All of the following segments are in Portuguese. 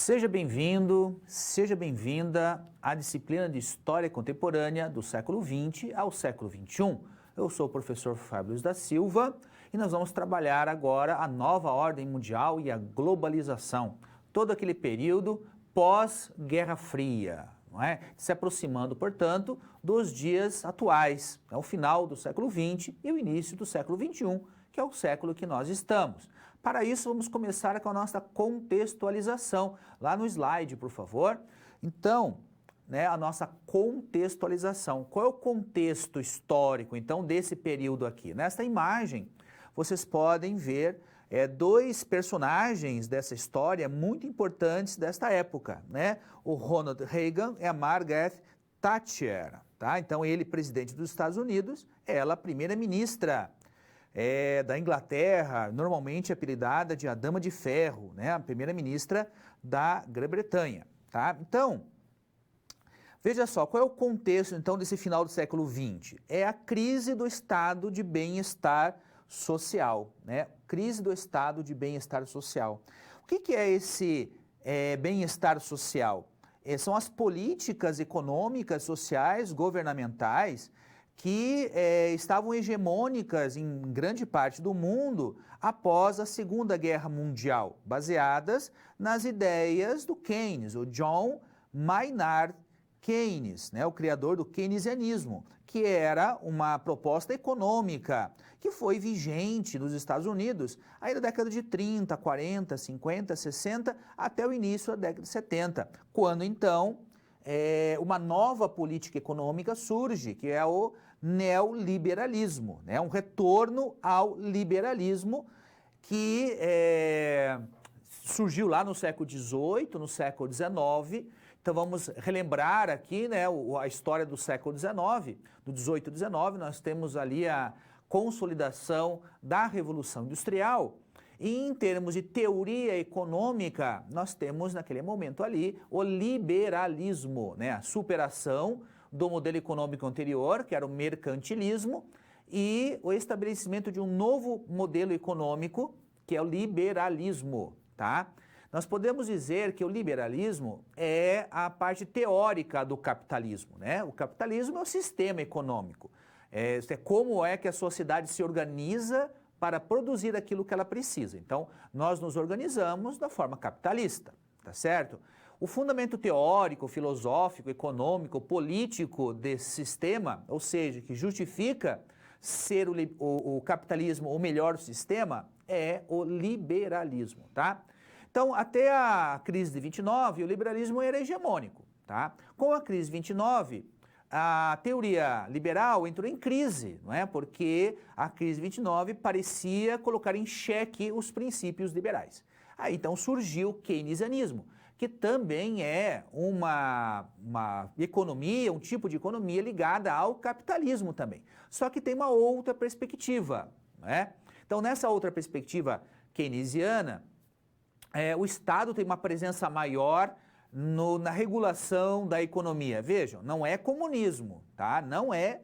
Seja bem-vindo, seja bem-vinda à disciplina de História Contemporânea do século XX ao século XXI. Eu sou o professor Fábio Luiz da Silva e nós vamos trabalhar agora a nova ordem mundial e a globalização. Todo aquele período pós-Guerra Fria, não é? Se aproximando, portanto, dos dias atuais, o final do século XX e o início do século XXI, que é o século que nós estamos. Para isso, vamos começar com a nossa contextualização. Lá no slide, por favor. Então, a nossa contextualização. Qual é o contexto histórico, então, desse período aqui? Nesta imagem, vocês podem ver dois personagens dessa história muito importantes desta época, né? O Ronald Reagan e a Margaret Thatcher, tá? Então, ele, presidente dos Estados Unidos, ela, primeira-ministra da Inglaterra, normalmente apelidada de a Dama de Ferro, né? A primeira-ministra da Grã-Bretanha, tá? Então, veja só, qual é o contexto, então, desse final do século XX? É a crise do estado de bem-estar social, né? Crise do estado de bem-estar social. O que é esse bem-estar social? São as políticas econômicas, sociais, governamentais que estavam hegemônicas em grande parte do mundo após a Segunda Guerra Mundial, baseadas nas ideias do Keynes, o John Maynard Keynes, né, o criador do keynesianismo, que era uma proposta econômica que foi vigente nos Estados Unidos aí na década de 30, 40, 50, 60, até o início da década de 70, quando então uma nova política econômica surge, que é o neoliberalismo, né? Um retorno ao liberalismo que surgiu lá no século XVIII, no século XIX. Então vamos relembrar aqui, né, a história do século XIX, do XVIII e XIX. Nós temos ali a consolidação da Revolução Industrial. E em termos de teoria econômica, nós temos naquele momento ali o liberalismo, né? A superação do modelo econômico anterior, que era o mercantilismo, e o estabelecimento de um novo modelo econômico, que é o liberalismo, tá? Nós podemos dizer que o liberalismo é a parte teórica do capitalismo, né? O capitalismo é o sistema econômico, é como é que a sociedade se organiza para produzir aquilo que ela precisa. Então, nós nos organizamos da forma capitalista, tá certo? O fundamento teórico, filosófico, econômico, político desse sistema, ou seja, que justifica ser o capitalismo o melhor sistema, é o liberalismo, tá? Então, até a crise de 29, o liberalismo era hegemônico, tá? Com a crise de 29, a teoria liberal entrou em crise, não é? Porque a crise de 29 parecia colocar em xeque os princípios liberais. Aí então surgiu o keynesianismo, que também é uma economia, um tipo de economia ligada ao capitalismo também. Só que tem uma outra perspectiva, não é? Então nessa outra perspectiva keynesiana, o Estado tem uma presença maior na regulação da economia. Vejam, não é comunismo, tá? Não é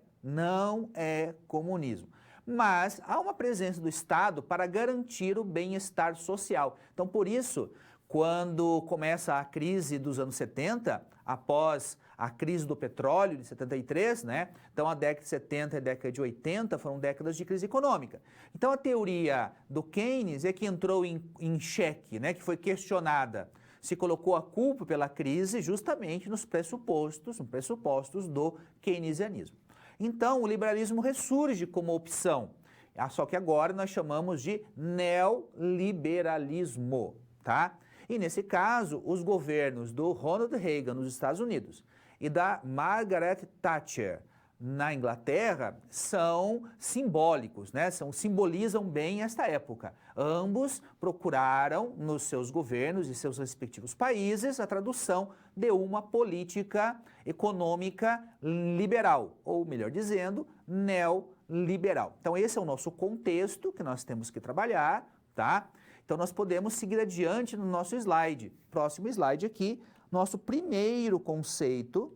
comunismo. Mas há uma presença do Estado para garantir o bem-estar social. Então, por isso, quando começa a crise dos anos 70, após a crise do petróleo de 73, né? Então, a década de 70 e a década de 80 foram décadas de crise econômica. Então, a teoria do Keynes é que entrou em xeque, né? Que foi questionada. Se colocou a culpa pela crise justamente nos pressupostos do keynesianismo. Então, o liberalismo ressurge como opção, só que agora nós chamamos de neoliberalismo, tá? E nesse caso, os governos do Ronald Reagan nos Estados Unidos e da Margaret Thatcher na Inglaterra são simbólicos, né? Simbolizam bem esta época. Ambos procuraram, nos seus governos e seus respectivos países, a tradução de uma política econômica liberal, ou melhor dizendo, neoliberal. Então esse é o nosso contexto que nós temos que trabalhar, tá? Então nós podemos seguir adiante no nosso slide. Próximo slide aqui, nosso primeiro conceito,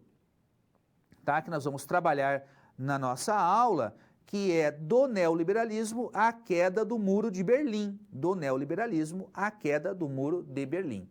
tá, que nós vamos trabalhar na nossa aula, que é do neoliberalismo à queda do Muro de Berlim. Do neoliberalismo à queda do Muro de Berlim.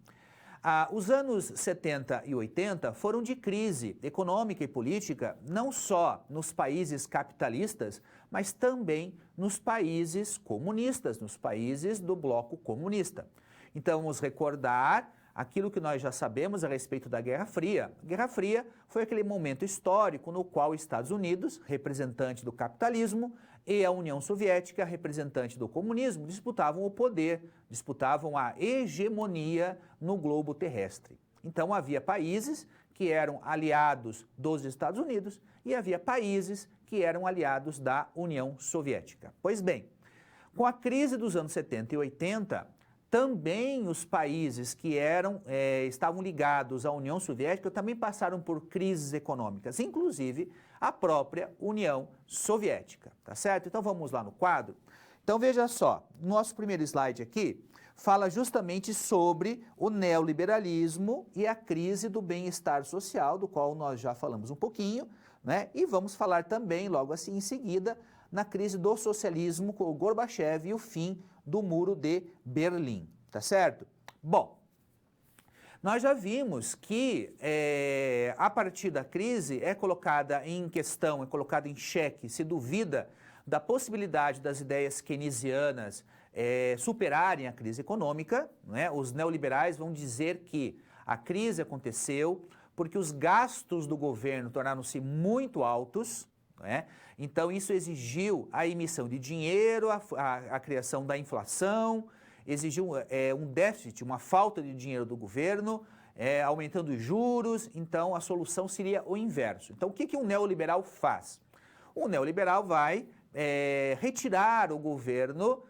Os anos 70 e 80 foram de crise econômica e política, não só nos países capitalistas, mas também nos países comunistas, nos países do bloco comunista. Então, vamos recordar aquilo que nós já sabemos a respeito da Guerra Fria. A Guerra Fria foi aquele momento histórico no qual os Estados Unidos, representante do capitalismo, e a União Soviética, representante do comunismo, disputavam o poder, disputavam a hegemonia no globo terrestre. Então havia países que eram aliados dos Estados Unidos e havia países que eram aliados da União Soviética. Pois bem, com a crise dos anos 70 e 80, também os países que estavam ligados à União Soviética também passaram por crises econômicas, inclusive a própria União Soviética, tá certo? Então vamos lá no quadro. Então veja só, nosso primeiro slide aqui fala justamente sobre o neoliberalismo e a crise do bem-estar social, do qual nós já falamos um pouquinho, né? E vamos falar também, logo assim em seguida, na crise do socialismo com o Gorbachev e o fim do Muro de Berlim, tá certo? Bom, nós já vimos que a partir da crise é colocada em questão, é colocada em xeque, se duvida da possibilidade das ideias keynesianas superarem a crise econômica, né? Os neoliberais vão dizer que a crise aconteceu porque os gastos do governo tornaram-se muito altos, né? Então isso exigiu a emissão de dinheiro, a criação da inflação, exigiu um déficit, uma falta de dinheiro do governo, aumentando os juros. Então a solução seria o inverso. Então o que um neoliberal faz? O neoliberal vai retirar o governo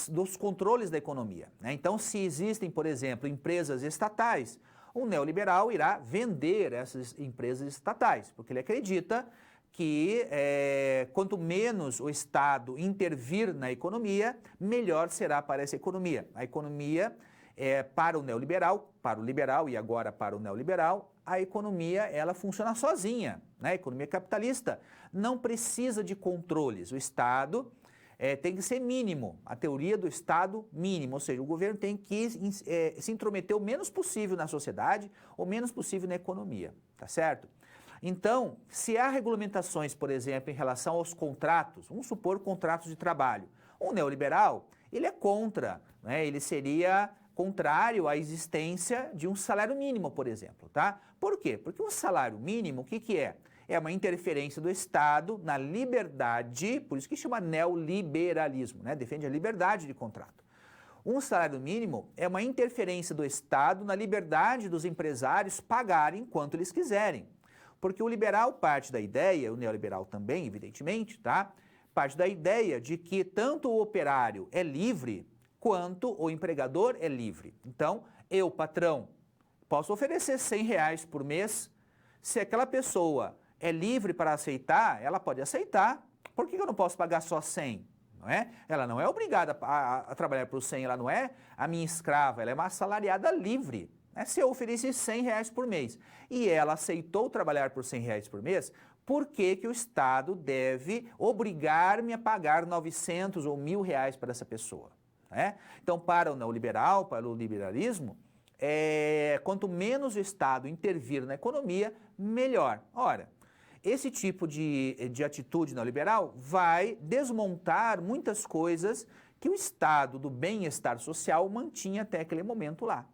dos controles da economia, né? Então se existem, por exemplo, empresas estatais, o neoliberal irá vender essas empresas estatais, porque ele acredita que quanto menos o Estado intervir na economia, melhor será para essa economia. A economia, para o neoliberal, para o liberal e agora para o neoliberal, a economia ela funciona sozinha, né? A economia capitalista não precisa de controles. O Estado tem que ser mínimo, a teoria do Estado mínimo, ou seja, o governo tem que se intrometer o menos possível na sociedade, o menos possível na economia, tá certo? Então, se há regulamentações, por exemplo, em relação aos contratos, vamos supor contratos de trabalho, o neoliberal, ele é contra, né? Ele seria contrário à existência de um salário mínimo, por exemplo, tá? Por quê? Porque um salário mínimo, o que é? É uma interferência do Estado na liberdade, por isso que chama neoliberalismo, né? Defende a liberdade de contrato. Um salário mínimo é uma interferência do Estado na liberdade dos empresários pagarem quanto eles quiserem. Porque o liberal parte da ideia, o neoliberal também, evidentemente, tá? Parte da ideia de que tanto o operário é livre, quanto o empregador é livre. Então, eu, patrão, posso oferecer R$100 por mês. Se aquela pessoa é livre para aceitar, ela pode aceitar. Por que eu não posso pagar só 100? Não é? Ela não é obrigada a trabalhar por 100, ela não é a minha escrava, ela é uma assalariada livre. Se eu ofereci R$100 por mês e ela aceitou trabalhar por R$100 por mês, por que o Estado deve obrigar-me a pagar 900 ou R$1.000 para essa pessoa? Então, para o neoliberal, para o liberalismo, quanto menos o Estado intervir na economia, melhor. Ora, esse tipo de atitude neoliberal vai desmontar muitas coisas que o Estado do bem-estar social mantinha até aquele momento lá.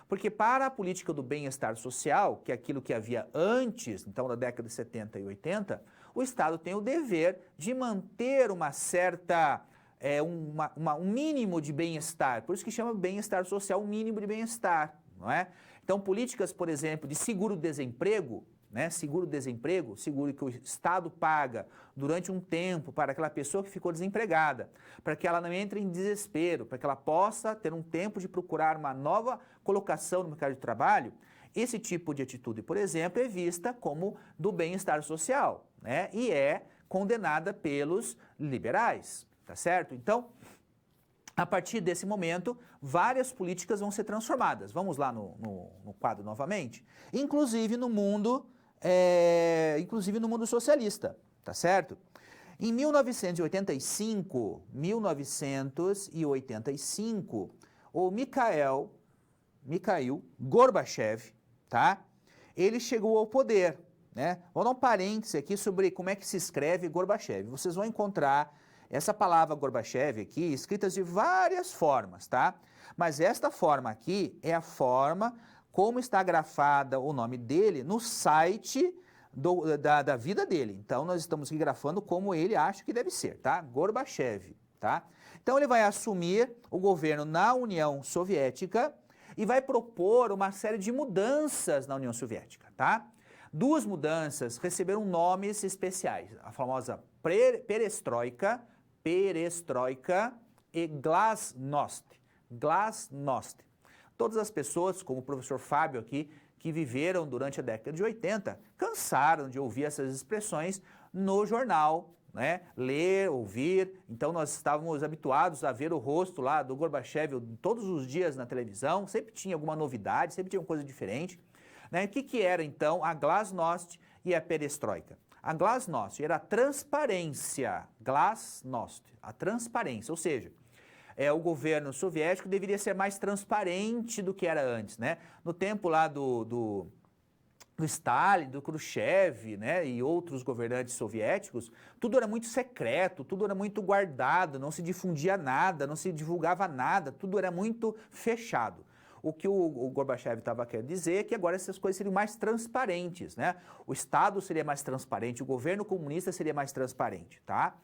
Porque para a política do bem-estar social, que é aquilo que havia antes, então da década de 70 e 80, o Estado tem o dever de manter uma certa, um mínimo de bem-estar, por isso que chama bem-estar social, um mínimo de bem-estar, não é? Então políticas, por exemplo, de seguro-desemprego, seguro-desemprego, seguro que o Estado paga durante um tempo para aquela pessoa que ficou desempregada, para que ela não entre em desespero, para que ela possa ter um tempo de procurar uma nova colocação no mercado de trabalho. Esse tipo de atitude, por exemplo, é vista como do bem-estar social, né? E é condenada pelos liberais, tá certo? Então, a partir desse momento, várias políticas vão ser transformadas. Vamos lá no quadro novamente? Inclusive no mundo socialista, tá certo? Em 1985, o Mikhail Mikhail Gorbachev, tá? Ele chegou ao poder, né? Vou dar um parêntese aqui sobre como é que se escreve Gorbachev. Vocês vão encontrar essa palavra Gorbachev aqui escrita de várias formas, tá? Mas esta forma aqui é a forma como está grafada o nome dele no site da vida dele. Então, nós estamos aqui grafando como ele acha que deve ser, tá? Gorbachev, tá? Então, ele vai assumir o governo na União Soviética e vai propor uma série de mudanças na União Soviética, tá? Duas mudanças receberam nomes especiais, a famosa perestroika e glasnost. Glasnost. Todas as pessoas, como o professor Fábio aqui, que viveram durante a década de 80, cansaram de ouvir essas expressões no jornal, né? Ler, ouvir. Então nós estávamos habituados a ver o rosto lá do Gorbachev todos os dias na televisão, sempre tinha alguma novidade, sempre tinha uma coisa diferente, né? O que era então a glasnost e a perestroika? A glasnost era a transparência, glasnost, a transparência, ou seja, o governo soviético deveria ser mais transparente do que era antes, né? No tempo lá do Stalin, do Khrushchev, né, e outros governantes soviéticos, tudo era muito secreto, tudo era muito guardado, não se difundia nada, não se divulgava nada, tudo era muito fechado. O que o Gorbachev estava querendo dizer é que agora essas coisas seriam mais transparentes, né? O Estado seria mais transparente, o governo comunista seria mais transparente, tá?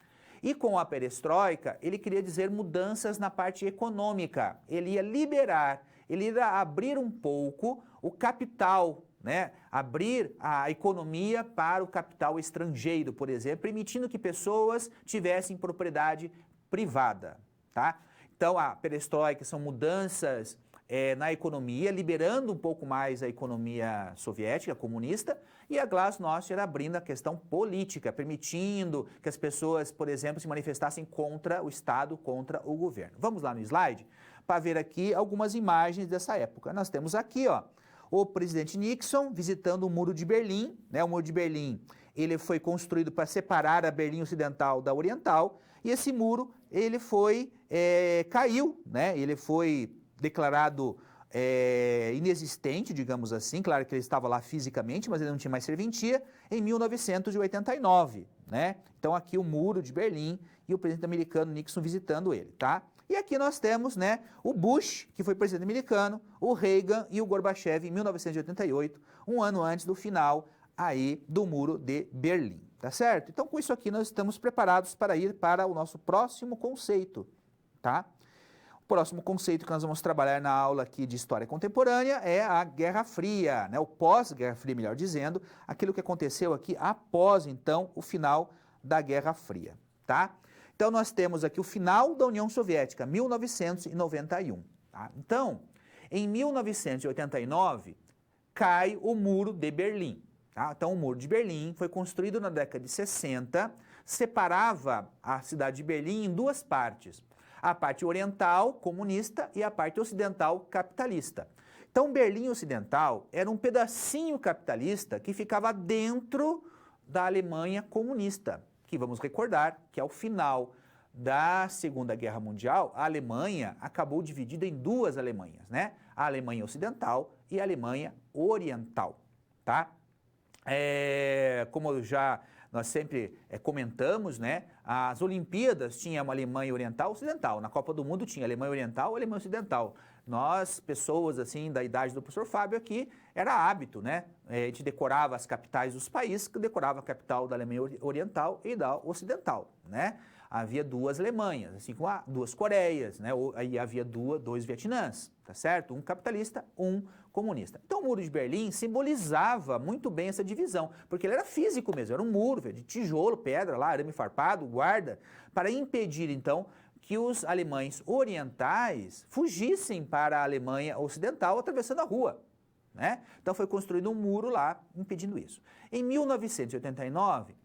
E com a perestroika, ele queria dizer mudanças na parte econômica. Ele ia liberar, ele ia abrir um pouco o capital, né? Abrir a economia para o capital estrangeiro, por exemplo, permitindo que pessoas tivessem propriedade privada, tá? Então, a perestroika são mudanças na economia, liberando um pouco mais a economia soviética, comunista, e a glasnost era abrindo a questão política, permitindo que as pessoas, por exemplo, se manifestassem contra o Estado, contra o governo. Vamos lá no slide para ver aqui algumas imagens dessa época. Nós temos aqui, ó, o presidente Nixon visitando o Muro de Berlim, né? O Muro de Berlim, ele foi construído para separar a Berlim Ocidental da Oriental, e esse muro, ele caiu, né? Ele foi declarado inexistente, digamos assim, claro que ele estava lá fisicamente, mas ele não tinha mais serventia, em 1989, né? Então aqui o Muro de Berlim e o presidente americano Nixon visitando ele, tá? E aqui nós temos, né, o Bush, que foi presidente americano, o Reagan e o Gorbachev em 1988, um ano antes do final aí do Muro de Berlim, tá certo? Então com isso aqui nós estamos preparados para ir para o nosso próximo conceito, tá? O próximo conceito que nós vamos trabalhar na aula aqui de História Contemporânea é a Guerra Fria, né? O pós-Guerra Fria, melhor dizendo, aquilo que aconteceu aqui após, então, o final da Guerra Fria, tá? Então, nós temos aqui o final da União Soviética, 1991, tá? Então, em 1989, cai o Muro de Berlim, tá? Então, o Muro de Berlim foi construído na década de 60, separava a cidade de Berlim em duas partes, a parte oriental, comunista, e a parte ocidental, capitalista. Então, Berlim Ocidental era um pedacinho capitalista que ficava dentro da Alemanha comunista, que vamos recordar que ao final da Segunda Guerra Mundial, a Alemanha acabou dividida em duas Alemanhas, né? A Alemanha Ocidental e a Alemanha Oriental, tá? Como nós sempre comentamos, né? As Olimpíadas tinham uma Alemanha Oriental e Ocidental. Na Copa do Mundo tinha Alemanha Oriental e Alemanha Ocidental. Nós, pessoas assim da idade do professor Fábio aqui, era hábito, né? A gente decorava as capitais dos países, que decorava a capital da Alemanha Oriental e da Ocidental, né? Havia duas Alemanhas, assim como duas Coreias, né? Aí havia dois Vietnãs, tá certo? Um capitalista, um comunista. Então o Muro de Berlim simbolizava muito bem essa divisão, porque ele era físico mesmo, era um muro de tijolo, pedra lá, arame farpado, guarda, para impedir então que os alemães orientais fugissem para a Alemanha Ocidental atravessando a rua, né? Então foi construído um muro lá impedindo isso. Em 1989,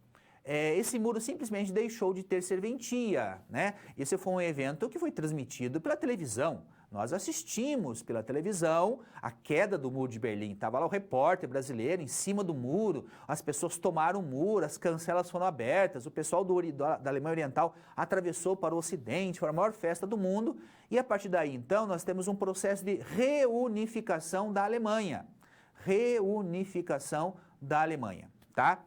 esse muro simplesmente deixou de ter serventia, né? Esse foi um evento que foi transmitido pela televisão. Nós assistimos pela televisão a queda do Muro de Berlim. Estava lá o repórter brasileiro em cima do muro, as pessoas tomaram o muro, as cancelas foram abertas, o pessoal da Alemanha Oriental atravessou para o Ocidente, foi a maior festa do mundo. E a partir daí, então, nós temos um processo de reunificação da Alemanha. Reunificação da Alemanha, tá?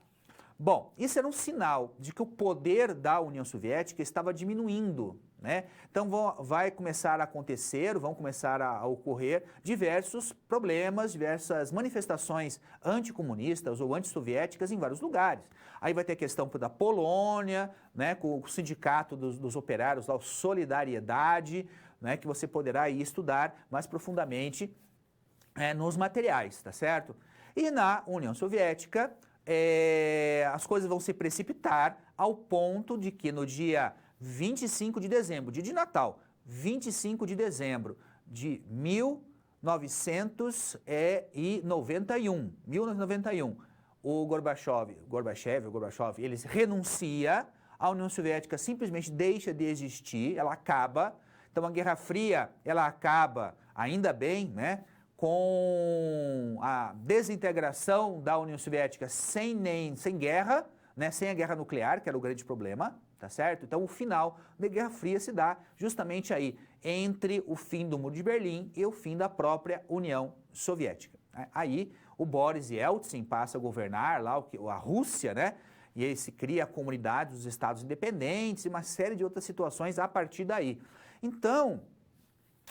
Bom, isso era um sinal de que o poder da União Soviética estava diminuindo, né? Então vai começar a acontecer, vão começar a ocorrer diversos problemas, diversas manifestações anticomunistas ou antissoviéticas em vários lugares. Aí vai ter a questão da Polônia, né, com o sindicato dos operários, lá, o Solidariedade, né, que você poderá aí estudar mais profundamente nos materiais, tá certo? E na União Soviética, as coisas vão se precipitar ao ponto de que no dia 25 de dezembro, dia de Natal, 25 de dezembro de 1991, o Gorbachev, ele renuncia, a União Soviética simplesmente deixa de existir, ela acaba. Então a Guerra Fria, ela acaba, ainda bem, né, com a desintegração da União Soviética sem guerra, né, sem a guerra nuclear, que era o grande problema, tá certo? Então o final da Guerra Fria se dá justamente aí, entre o fim do Muro de Berlim e o fim da própria União Soviética. Aí o Boris Yeltsin passa a governar lá a Rússia, né? E aí se cria a Comunidade dos Estados Independentes e uma série de outras situações a partir daí. Então,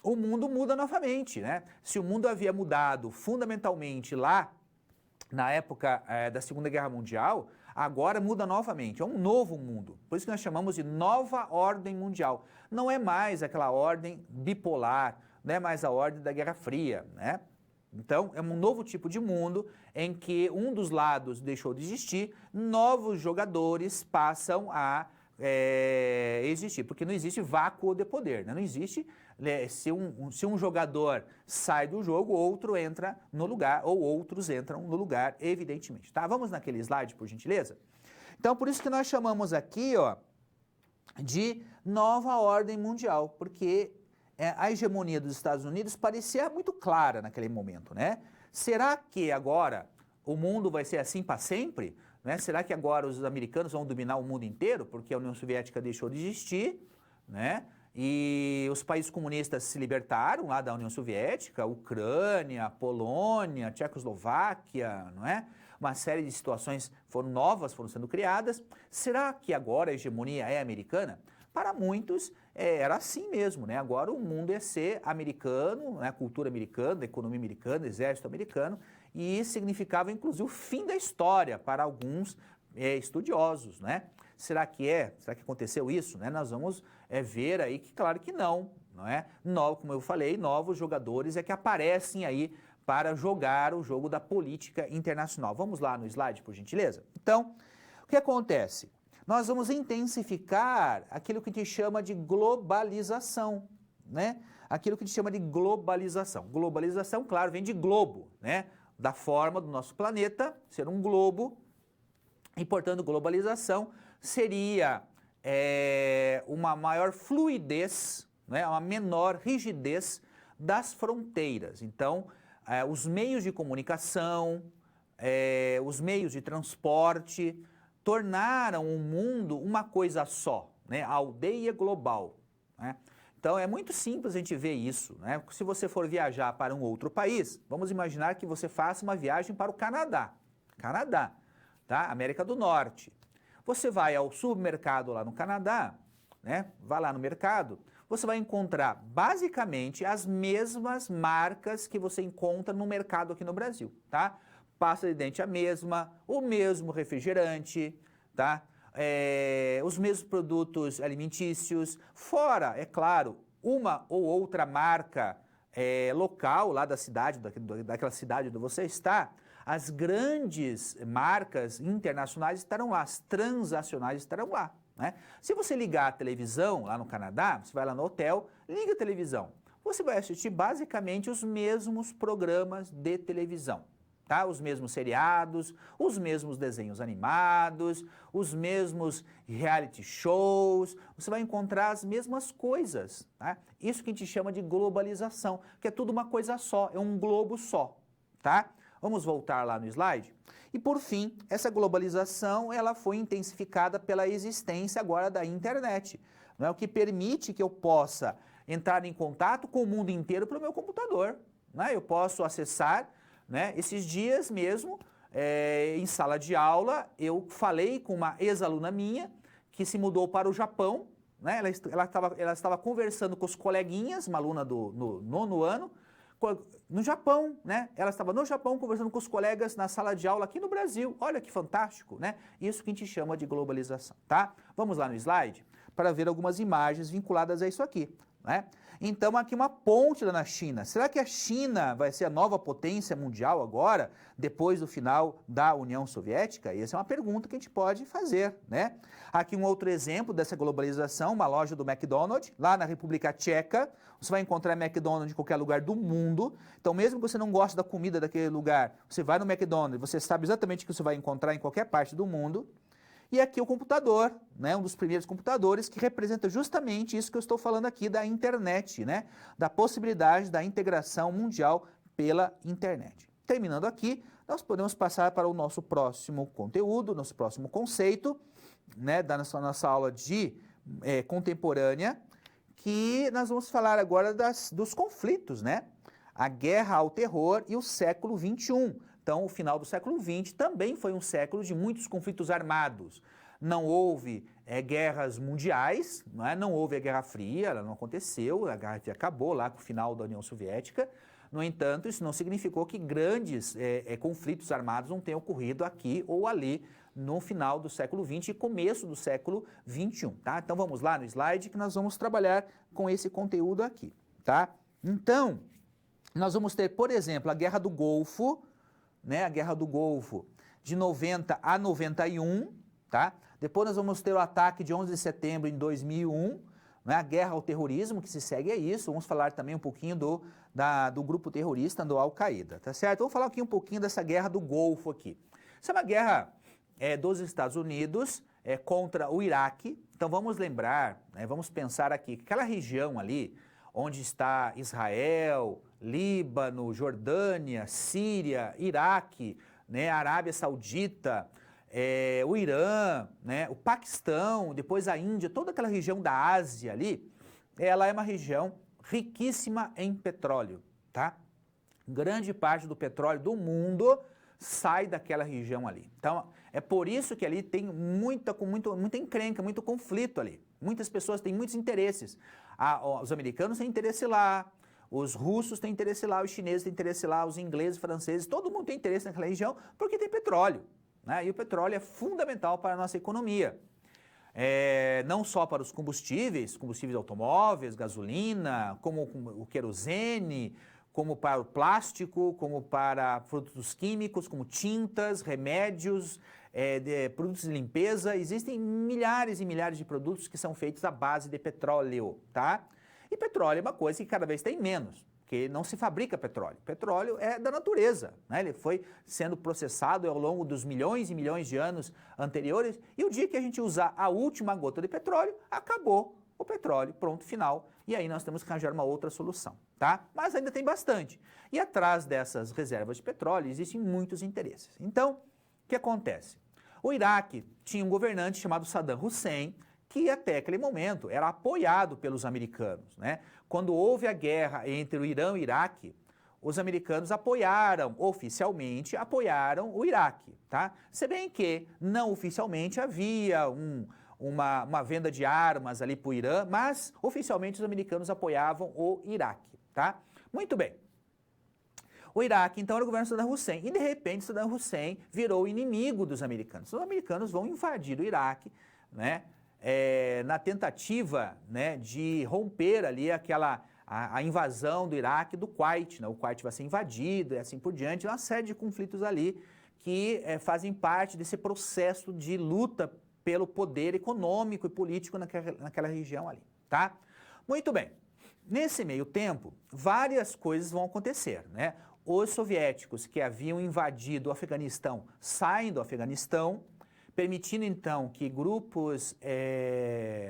o mundo muda novamente, né? Se o mundo havia mudado fundamentalmente lá na época da Segunda Guerra Mundial, agora muda novamente, é um novo mundo. Por isso que nós chamamos de nova ordem mundial. Não é mais aquela ordem bipolar, não é mais a ordem da Guerra Fria, né? Então, é um novo tipo de mundo em que um dos lados deixou de existir, novos jogadores passam a existir, porque não existe vácuo de poder, né? Não existe, se um jogador sai do jogo, outro entra no lugar, ou outros entram no lugar, evidentemente. Tá? Vamos naquele slide, por gentileza? Então, por isso que nós chamamos aqui, ó, de nova ordem mundial, porque a hegemonia dos Estados Unidos parecia muito clara naquele momento, né? Será que agora o mundo vai ser assim para sempre? Né? Será que agora os americanos vão dominar o mundo inteiro? Porque a União Soviética deixou de existir, né? E os países comunistas se libertaram lá da União Soviética, Ucrânia, Polônia, Tchecoslováquia, não é? Uma série de situações novas foram sendo criadas. Será que agora a hegemonia é americana? Para muitos era assim mesmo, né? Agora o mundo ia ser americano, né? A cultura americana, a economia americana, o exército americano, e significava inclusive o fim da história para alguns estudiosos, né? Será que aconteceu isso? Né? Nós vamos ver aí que claro que não é? Como eu falei, novos jogadores que aparecem aí para jogar o jogo da política internacional. Vamos lá no slide, por gentileza? Então, o que acontece? Nós vamos intensificar aquilo que a gente chama de globalização, né? Aquilo que a gente chama de globalização. Globalização, claro, vem de globo, né? Da forma do nosso planeta ser um globo, e, portanto, globalização seria uma maior fluidez, né? Uma menor rigidez das fronteiras. Então, os meios de comunicação, os meios de transporte, tornaram o mundo uma coisa só, né? A aldeia global, né? Então é muito simples a gente ver isso, né? Se você for viajar para um outro país, vamos imaginar que você faça uma viagem para o Canadá, tá? América do Norte. Você vai ao supermercado lá no Canadá, né? Vai lá no mercado, você vai encontrar basicamente as mesmas marcas que você encontra no mercado aqui no Brasil, tá? Pasta de dente a mesma, o mesmo refrigerante, tá? Os mesmos produtos alimentícios, fora, é claro, uma ou outra marca local lá da cidade, daquela cidade onde você está. As grandes marcas internacionais estarão lá, as transacionais estarão lá, né? Se você ligar a televisão lá no Canadá, você vai lá no hotel, liga a televisão, você vai assistir basicamente os mesmos programas de televisão, tá? Os mesmos seriados, os mesmos desenhos animados, os mesmos reality shows, você vai encontrar as mesmas coisas, tá? Isso que a gente chama de globalização, que é tudo uma coisa só, é um globo só, tá? Vamos voltar lá no slide? E por fim, essa globalização, ela foi intensificada pela existência agora da internet, não é? O que permite que eu possa entrar em contato com o mundo inteiro pelo meu computador, né? Eu posso acessar, né? Esses dias mesmo, em sala de aula, eu falei com uma ex-aluna minha que se mudou para o Japão, né? Ela estava conversando com os coleguinhas, uma aluna no 9º ano, no Japão, né? Ela estava no Japão conversando com os colegas na sala de aula aqui no Brasil. Olha que fantástico, né? Isso que a gente chama de globalização, tá? Vamos lá no slide para ver algumas imagens vinculadas a isso aqui, né? Então, aqui uma ponte lá na China. Será que a China vai ser a nova potência mundial agora, depois do final da União Soviética? Essa é uma pergunta que a gente pode fazer, né? Aqui um outro exemplo dessa globalização, uma loja do McDonald's, lá na República Tcheca. Você vai encontrar McDonald's em qualquer lugar do mundo. Então, mesmo que você não goste da comida daquele lugar, você vai no McDonald's, você sabe exatamente o que você vai encontrar em qualquer parte do mundo. E aqui o computador, né, um dos primeiros computadores que representa justamente isso que eu estou falando aqui da internet, né, da possibilidade da integração mundial pela internet. Terminando aqui, nós podemos passar para o nosso próximo conteúdo, nosso próximo conceito, né, da nossa aula de contemporânea, que nós vamos falar agora dos conflitos, né, a guerra ao terror e o século XXI. Então, o final do século XX também foi um século de muitos conflitos armados. Não houve guerras mundiais, não houve a Guerra Fria, ela não aconteceu, a Guerra Fria acabou lá com o final da União Soviética. No entanto, isso não significou que grandes conflitos armados não tenham ocorrido aqui ou ali no final do século XX e começo do século XXI. Tá? Então, vamos lá no slide que nós vamos trabalhar com esse conteúdo aqui. Tá? Então, nós vamos ter, por exemplo, a Guerra do Golfo, né, a Guerra do Golfo de 90 a 91, tá? Depois nós vamos ter o ataque de 11 de setembro em 2001, né, a guerra ao terrorismo, que se segue a isso. Vamos falar também um pouquinho do grupo terrorista do Al-Qaeda, tá certo? Vamos falar aqui um pouquinho dessa Guerra do Golfo aqui. Isso é uma guerra dos Estados Unidos contra o Iraque. Então vamos lembrar, né, vamos pensar aqui, que aquela região ali, onde está Israel, Líbano, Jordânia, Síria, Iraque, né, Arábia Saudita, o Irã, né, o Paquistão, depois a Índia, toda aquela região da Ásia ali, ela é uma região riquíssima em petróleo, tá? Grande parte do petróleo do mundo sai daquela região ali. Então, é por isso que ali tem muita encrenca, muito conflito ali. Muitas pessoas têm muitos interesses. Os americanos têm interesse lá, os russos têm interesse lá, os chineses têm interesse lá, os ingleses, franceses, todo mundo tem interesse naquela região porque tem petróleo, né? E o petróleo é fundamental para a nossa economia. Não só para os combustíveis automóveis, gasolina, como o querosene, como para o plástico, como para produtos químicos, como tintas, remédios, produtos de limpeza. Existem milhares e milhares de produtos que são feitos à base de petróleo, tá? E petróleo é uma coisa que cada vez tem menos, porque não se fabrica petróleo. Petróleo é da natureza, né? Ele foi sendo processado ao longo dos milhões e milhões de anos anteriores, e o dia que a gente usar a última gota de petróleo, acabou o petróleo, pronto, final, e aí nós temos que arranjar uma outra solução, tá? Mas ainda tem bastante. E atrás dessas reservas de petróleo existem muitos interesses. Então, o que acontece? O Iraque tinha um governante chamado Saddam Hussein, que até aquele momento era apoiado pelos americanos, né? Quando houve a guerra entre o Irã e o Iraque, os americanos oficialmente apoiaram o Iraque, tá? Se bem que não oficialmente havia uma venda de armas ali para o Irã, mas oficialmente os americanos apoiavam o Iraque, tá? Muito bem. O Iraque, então, era o governo de Saddam Hussein, e de repente Saddam Hussein virou inimigo dos americanos. Os americanos vão invadir o Iraque, né? Na tentativa, né, de romper ali a invasão do Iraque do Kuwait, né? O Kuwait vai ser invadido e assim por diante, uma série de conflitos ali que fazem parte desse processo de luta pelo poder econômico e político naquela região ali, tá? Muito bem. Nesse meio tempo, várias coisas vão acontecer, né? os soviéticos que haviam invadido o Afeganistão saem do Afeganistão, permitindo então que grupos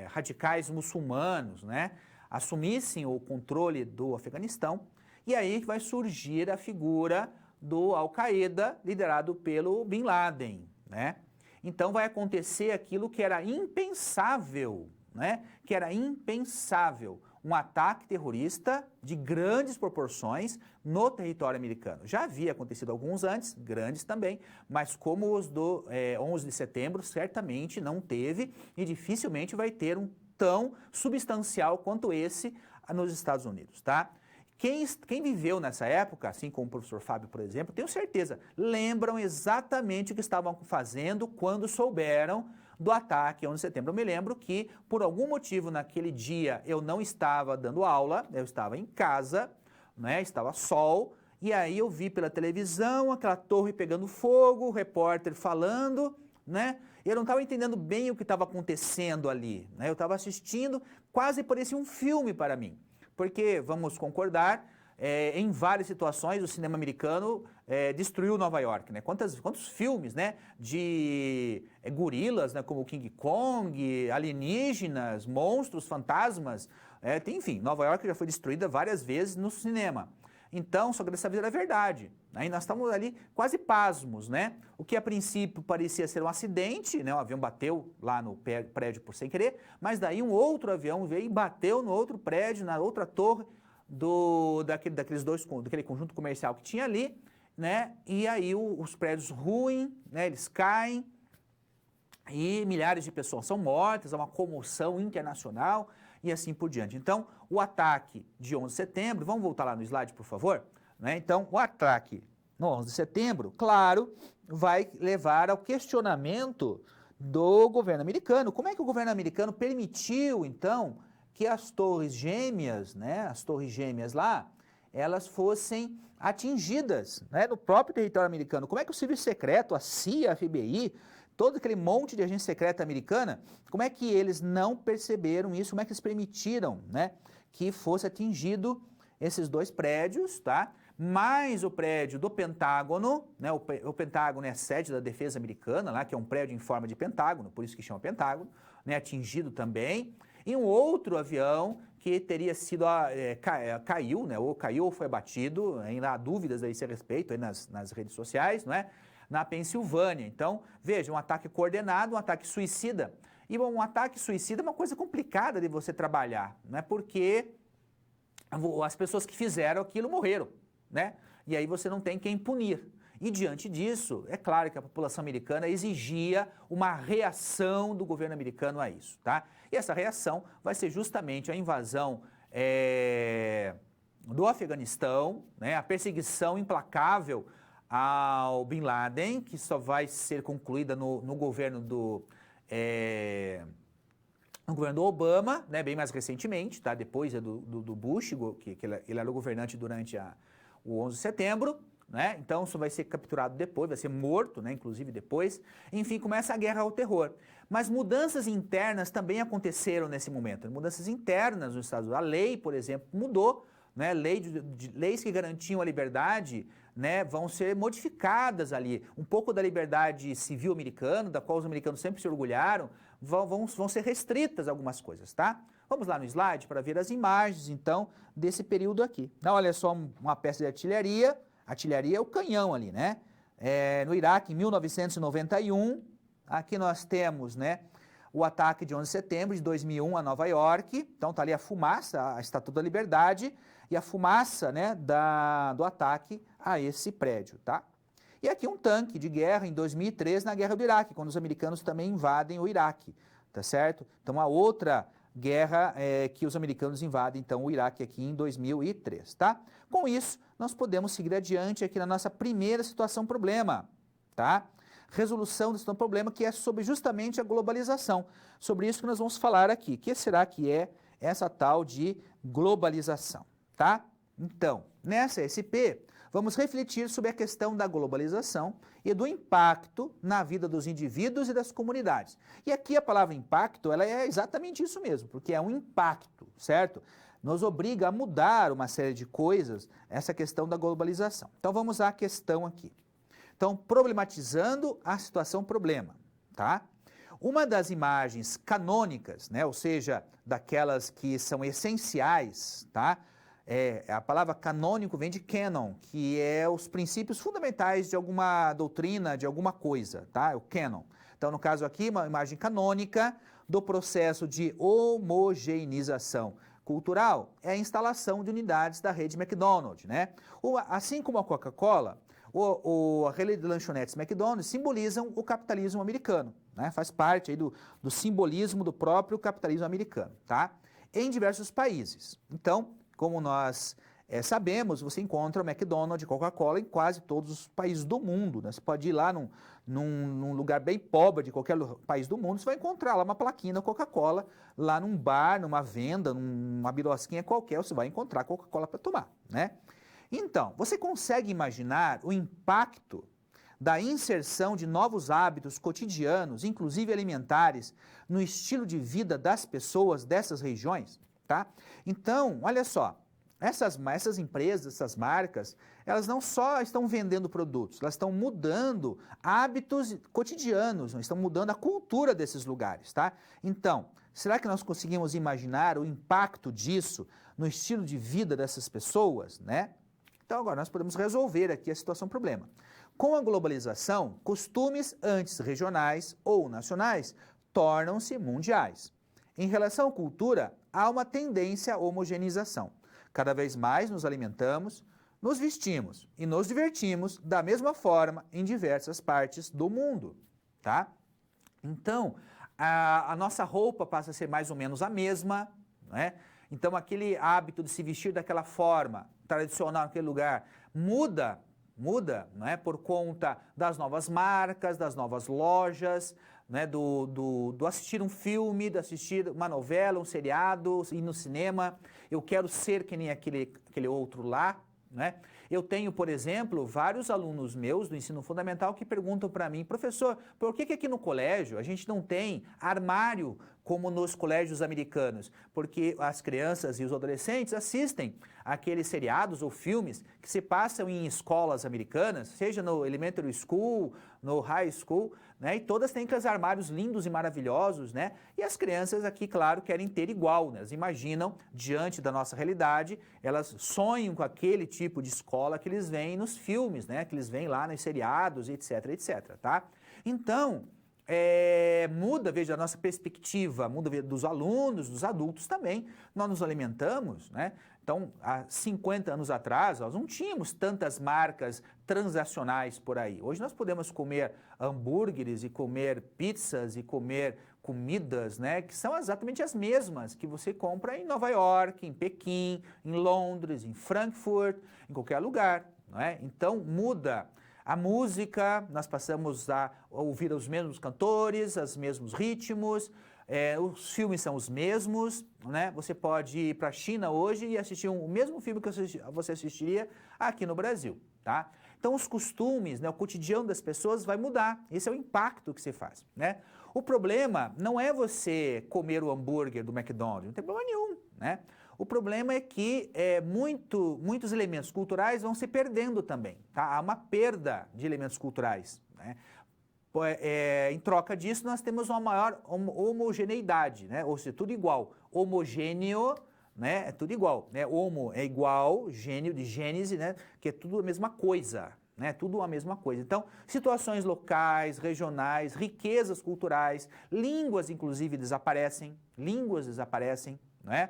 radicais muçulmanos, né, assumissem o controle do Afeganistão, e aí vai surgir a figura do Al-Qaeda, liderado pelo Bin Laden, né? Então vai acontecer aquilo que era impensável, né? Que era impensável, um ataque terrorista de grandes proporções no território americano. Já havia acontecido alguns antes, grandes também, mas como os do 11 de setembro, certamente não teve e dificilmente vai ter um tão substancial quanto esse nos Estados Unidos, tá? Quem viveu nessa época, assim como o professor Fábio, por exemplo, tenho certeza, lembram exatamente o que estavam fazendo quando souberam do ataque 11 de setembro. Eu me lembro que, por algum motivo, naquele dia eu não estava dando aula, eu estava em casa, né, estava sol, e aí eu vi pela televisão aquela torre pegando fogo, o repórter falando, né, eu não estava entendendo bem o que estava acontecendo ali, né, eu estava assistindo, quase parecia um filme para mim. Porque, vamos concordar, em várias situações o cinema americano destruiu Nova York, né? Quantos filmes, né, de gorilas, né, como King Kong, alienígenas, monstros, fantasmas, enfim, Nova York já foi destruída várias vezes no cinema. Então, só que dessa vez era verdade. Aí nós estamos ali quase pasmos, né? O que a princípio parecia ser um acidente, né? O avião bateu lá no prédio por sem querer, mas daí um outro avião veio e bateu no outro prédio, na outra torre daquele conjunto comercial que tinha ali, né? E aí os prédios ruem, né? Eles caem e milhares de pessoas são mortas, há uma comoção internacional e assim por diante. Então, o ataque de 11 de setembro, vamos voltar lá no slide, por favor? Né? Então, o ataque no 11 de setembro, claro, vai levar ao questionamento do governo americano. Como é que o governo americano permitiu, então, que as torres gêmeas, né, as torres gêmeas lá, elas fossem atingidas, né, no próprio território americano? Como é que o serviço secreto, a CIA, a FBI, todo aquele monte de agência secreta americana, como é que eles não perceberam isso, como é que eles permitiram, né, que fosse atingido esses dois prédios, tá? Mais o prédio do Pentágono, né, o Pentágono é a sede da defesa americana, lá, que é um prédio em forma de pentágono, por isso que chama Pentágono, né, atingido também, e um outro avião que teria sido, caiu, né, ou caiu ou foi abatido, ainda há dúvidas a esse respeito aí nas redes sociais, não é? Na Pensilvânia. Então, veja, um ataque coordenado, um ataque suicida. E bom, um ataque suicida é uma coisa complicada de você trabalhar, né? Porque as pessoas que fizeram aquilo morreram, né? E aí você não tem quem punir. E diante disso, é claro que a população americana exigia uma reação do governo americano a isso, tá? E essa reação vai ser justamente a invasão do Afeganistão, né? A perseguição implacável ao Bin Laden, que só vai ser concluída no governo do Obama, né, bem mais recentemente, tá, depois do Bush, que ele era o governante durante o 11 de setembro, né, então isso vai ser capturado depois, vai ser morto, né, inclusive depois, enfim, começa a guerra ao terror. Mas mudanças internas também aconteceram nesse momento, mudanças internas nos Estados Unidos. A lei, por exemplo, mudou, né, leis que garantiam a liberdade, né, vão ser modificadas ali. Um pouco da liberdade civil americana, da qual os americanos sempre se orgulharam, vão ser restritas algumas coisas, tá? Vamos lá no slide para ver as imagens, então, desse período aqui. Então, olha só uma peça de artilharia. Artilharia é o canhão ali, né? No Iraque, em 1991, aqui nós temos, né, o ataque de 11 de setembro de 2001 a Nova York. Então, tá ali a fumaça, a Estátua da Liberdade, e a fumaça, né, do ataque a esse prédio, tá? E aqui um tanque de guerra em 2003 na Guerra do Iraque, quando os americanos também invadem o Iraque, tá certo? Então, a outra guerra que os americanos invadem, então, o Iraque aqui em 2003, tá? Com isso, nós podemos seguir adiante aqui na nossa primeira situação problema, tá? Resolução desse problema, que é sobre justamente a globalização. Sobre isso que nós vamos falar aqui. O que será que é essa tal de globalização, tá? Então, nessa SP, vamos refletir sobre a questão da globalização e do impacto na vida dos indivíduos e das comunidades. E aqui a palavra impacto, ela é exatamente isso mesmo, porque é um impacto, certo? nos obriga a mudar uma série de coisas, essa questão da globalização. Então vamos à questão aqui. Então, problematizando a situação problema, tá? Uma das imagens canônicas, né, ou seja, daquelas que são essenciais, tá? A palavra canônico vem de canon, que é os princípios fundamentais de alguma doutrina, de alguma coisa, tá? O canon. Então, no caso aqui, uma imagem canônica do processo de homogeneização cultural é a instalação de unidades da rede McDonald's, né? Assim como a Coca-Cola, a rede de lanchonetes McDonald's simbolizam o capitalismo americano, né? Faz parte aí do simbolismo do próprio capitalismo americano, tá? Em diversos países. Então, como nós sabemos, você encontra o McDonald's e Coca-Cola em quase todos os países do mundo, né? Você pode ir lá num lugar bem pobre de qualquer país do mundo, você vai encontrar lá uma plaquinha da Coca-Cola, lá num bar, numa venda, numa birosquinha qualquer, você vai encontrar Coca-Cola para tomar, né? Então, você consegue imaginar o impacto da inserção de novos hábitos cotidianos, inclusive alimentares, no estilo de vida das pessoas dessas regiões, tá? Então, olha só, essas empresas, essas marcas, elas não só estão vendendo produtos, elas estão mudando hábitos cotidianos, estão mudando a cultura desses lugares, tá? Então, será que nós conseguimos imaginar o impacto disso no estilo de vida dessas pessoas, né? Então agora nós podemos resolver aqui a situação problema. Com a globalização, costumes antes regionais ou nacionais tornam-se mundiais. Em relação à cultura, há uma tendência à homogeneização. Cada vez mais nos alimentamos, nos vestimos e nos divertimos da mesma forma em diversas partes do mundo, tá? Então, a nossa roupa passa a ser mais ou menos a mesma, né? Então, aquele hábito de se vestir daquela forma tradicional naquele lugar muda, né, por conta das novas marcas, das novas lojas, né, do assistir um filme, de assistir uma novela, um seriado, ir no cinema. Eu quero ser que nem aquele outro lá, né? Eu tenho, por exemplo, vários alunos meus do ensino fundamental que perguntam para mim, professor, por que aqui no colégio a gente não tem armário como nos colégios americanos? Porque as crianças e os adolescentes assistem aqueles seriados ou filmes que se passam em escolas americanas, seja no elementary school, no high school, né? E todas têm aqueles armários lindos e maravilhosos, né? E as crianças aqui, claro, querem ter igual, né? Elas imaginam, diante da nossa realidade, elas sonham com aquele tipo de escola que eles veem nos filmes, né? Que eles veem lá nos seriados, etc, etc, tá? Então, muda, veja, a nossa perspectiva, muda dos alunos, dos adultos também. Nós nos alimentamos, né? Então, há 50 anos atrás, nós não tínhamos tantas marcas transacionais por aí. Hoje nós podemos comer hambúrgueres e comer pizzas e comer comidas, né, que são exatamente as mesmas que você compra em Nova York, em Pequim, em Londres, em Frankfurt, em qualquer lugar, não é? Então, muda. A música, nós passamos a ouvir os mesmos cantores, os mesmos ritmos, os filmes são os mesmos, né? Você pode ir para a China hoje e assistir o mesmo filme que você assistiria aqui no Brasil, tá? Então os costumes, né, o cotidiano das pessoas vai mudar, esse é o impacto que você faz, né? O problema não é você comer o hambúrguer do McDonald's, não tem problema nenhum, né? O problema é que muitos elementos culturais vão se perdendo também, tá? Há uma perda de elementos culturais, né? Em troca disso, nós temos uma maior homogeneidade, né? Ou seja, tudo igual. Homogêneo, né? É tudo igual, né? Homo é igual, gênio de gênese, né? Que é tudo a mesma coisa, né? Tudo a mesma coisa. Então, situações locais, regionais, riquezas culturais, línguas inclusive desaparecem, né?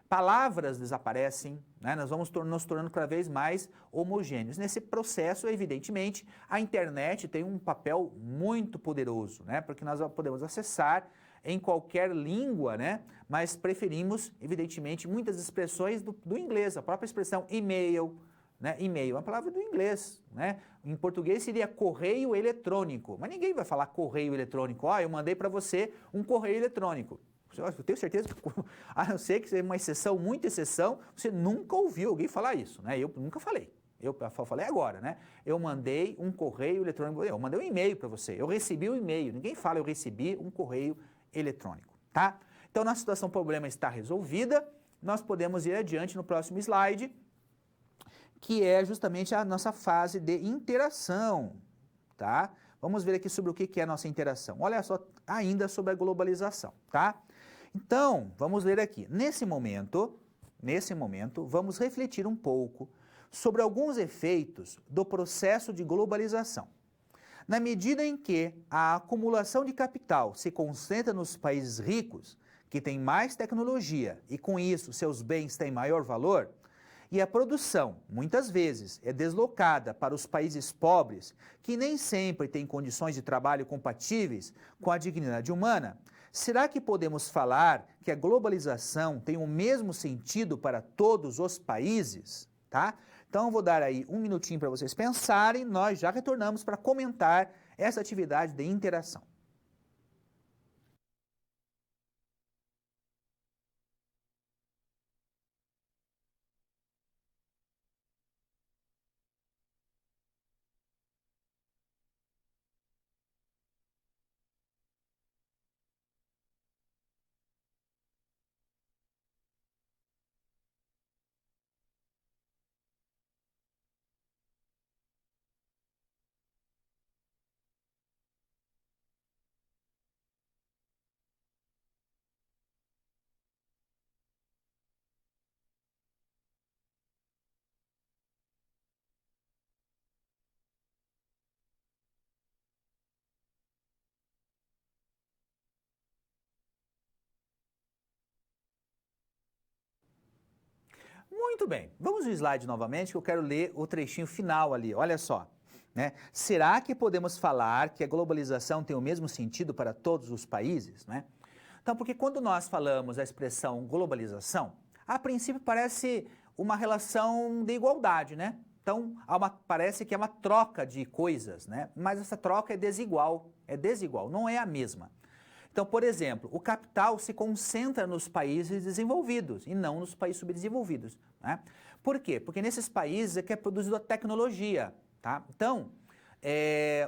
Palavras desaparecem, né? Nós vamos nos tornando cada vez mais homogêneos. Nesse processo, evidentemente, a internet tem um papel muito poderoso, né? Porque nós podemos acessar em qualquer língua, né? Mas preferimos, evidentemente, muitas expressões do inglês, a própria expressão e-mail, né? E-mail é uma palavra do inglês, né? Em português seria correio eletrônico, mas ninguém vai falar correio eletrônico. Eu mandei para você um correio eletrônico. Eu tenho certeza que, a não ser que seja uma exceção, muita exceção, você nunca ouviu alguém falar isso, né? Eu nunca falei. Eu falei agora, né? Eu mandei um correio eletrônico, eu mandei um e-mail para você, eu recebi um e-mail. Ninguém fala eu recebi um correio eletrônico, tá? Então, nossa situação problema está resolvida. nós podemos ir adiante no próximo slide, que é justamente a nossa fase de interação, tá? Vamos ver aqui sobre o que é a nossa interação. Olha só, ainda sobre a globalização, tá? Então, vamos ler aqui. Nesse momento, vamos refletir um pouco sobre alguns efeitos do processo de globalização. Na medida em que a acumulação de capital se concentra nos países ricos, que têm mais tecnologia e com isso seus bens têm maior valor, e a produção, muitas vezes, é deslocada para os países pobres, que nem sempre têm condições de trabalho compatíveis com a dignidade humana, será que podemos falar que a globalização tem o mesmo sentido para todos os países? Tá? Então, eu vou dar aí um minutinho para vocês pensarem, nós já retornamos para comentar essa atividade de interação. Muito bem, vamos no slide novamente que eu quero ler o trechinho final ali, olha só. Né? Será que podemos falar que a globalização tem o mesmo sentido para todos os países? Né? Então, porque quando nós falamos a expressão globalização, a princípio parece uma relação de igualdade, né? Então, parece que é uma troca de coisas, né? Mas essa troca é desigual, não é a mesma. Então, por exemplo, o capital se concentra nos países desenvolvidos e não nos países subdesenvolvidos. Né? Por quê? Porque nesses países é que é produzida a tecnologia. Tá? Então,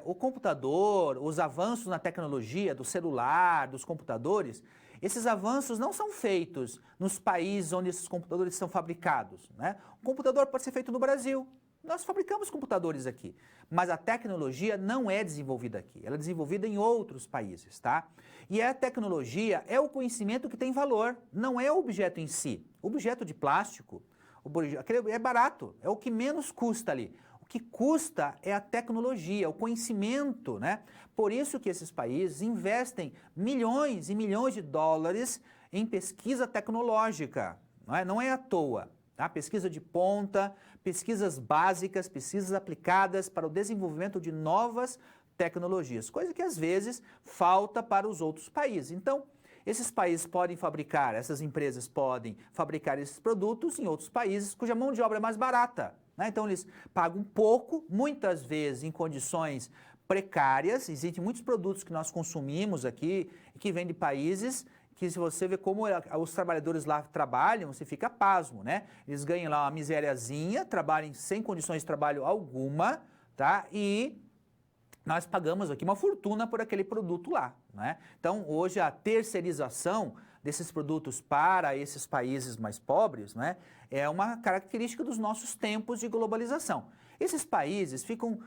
o computador, os avanços na tecnologia, do celular, dos computadores, esses avanços não são feitos nos países onde esses computadores são fabricados. Né? O computador pode ser feito no Brasil. Nós fabricamos computadores aqui, mas a tecnologia não é desenvolvida aqui, ela é desenvolvida em outros países, tá? E a tecnologia é o conhecimento que tem valor, não é o objeto em si. O objeto de plástico, aquele é barato, é o que menos custa ali. O que custa é a tecnologia, o conhecimento, né? Por isso que esses países investem milhões e milhões de dólares em pesquisa tecnológica, não é à toa. Tá? Pesquisa de ponta, pesquisas básicas, pesquisas aplicadas para o desenvolvimento de novas tecnologias, coisa que às vezes falta para os outros países. Então, esses países podem fabricar, essas empresas podem fabricar esses produtos em outros países cuja mão de obra é mais barata. Né? Então, eles pagam pouco, muitas vezes em condições precárias. Existem muitos produtos que nós consumimos aqui que vêm de países que se você vê como os trabalhadores lá trabalham, você fica pasmo, né? Eles ganham lá uma misériazinha, trabalham sem condições de trabalho alguma, tá? E nós pagamos aqui uma fortuna por aquele produto lá, né? Então, hoje a terceirização desses produtos para esses países mais pobres, né, é uma característica dos nossos tempos de globalização. Esses países ficam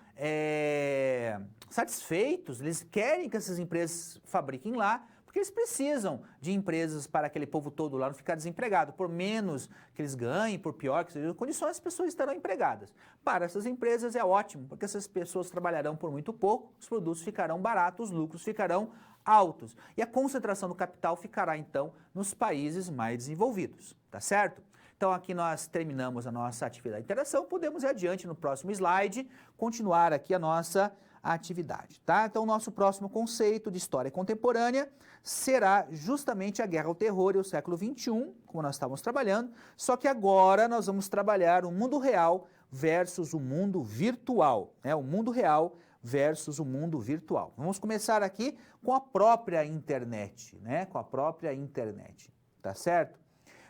satisfeitos, eles querem que essas empresas fabriquem lá, porque eles precisam de empresas para aquele povo todo lá não ficar desempregado. Por menos que eles ganhem, por pior que sejam as condições, as pessoas estarão empregadas. Para essas empresas é ótimo, porque essas pessoas trabalharão por muito pouco, os produtos ficarão baratos, os lucros ficarão altos. E a concentração do capital ficará, então, nos países mais desenvolvidos, tá certo? Então, aqui nós terminamos a nossa atividade de interação, podemos ir adiante no próximo slide, continuar aqui a nossa atividade, tá? Então, o nosso próximo conceito de história contemporânea será justamente a guerra ao terror e o século XXI, como nós estávamos trabalhando, só que agora nós vamos trabalhar o mundo real versus o mundo virtual, né? O mundo real versus o mundo virtual. Vamos começar aqui com a própria internet, né? Com a própria internet, tá certo?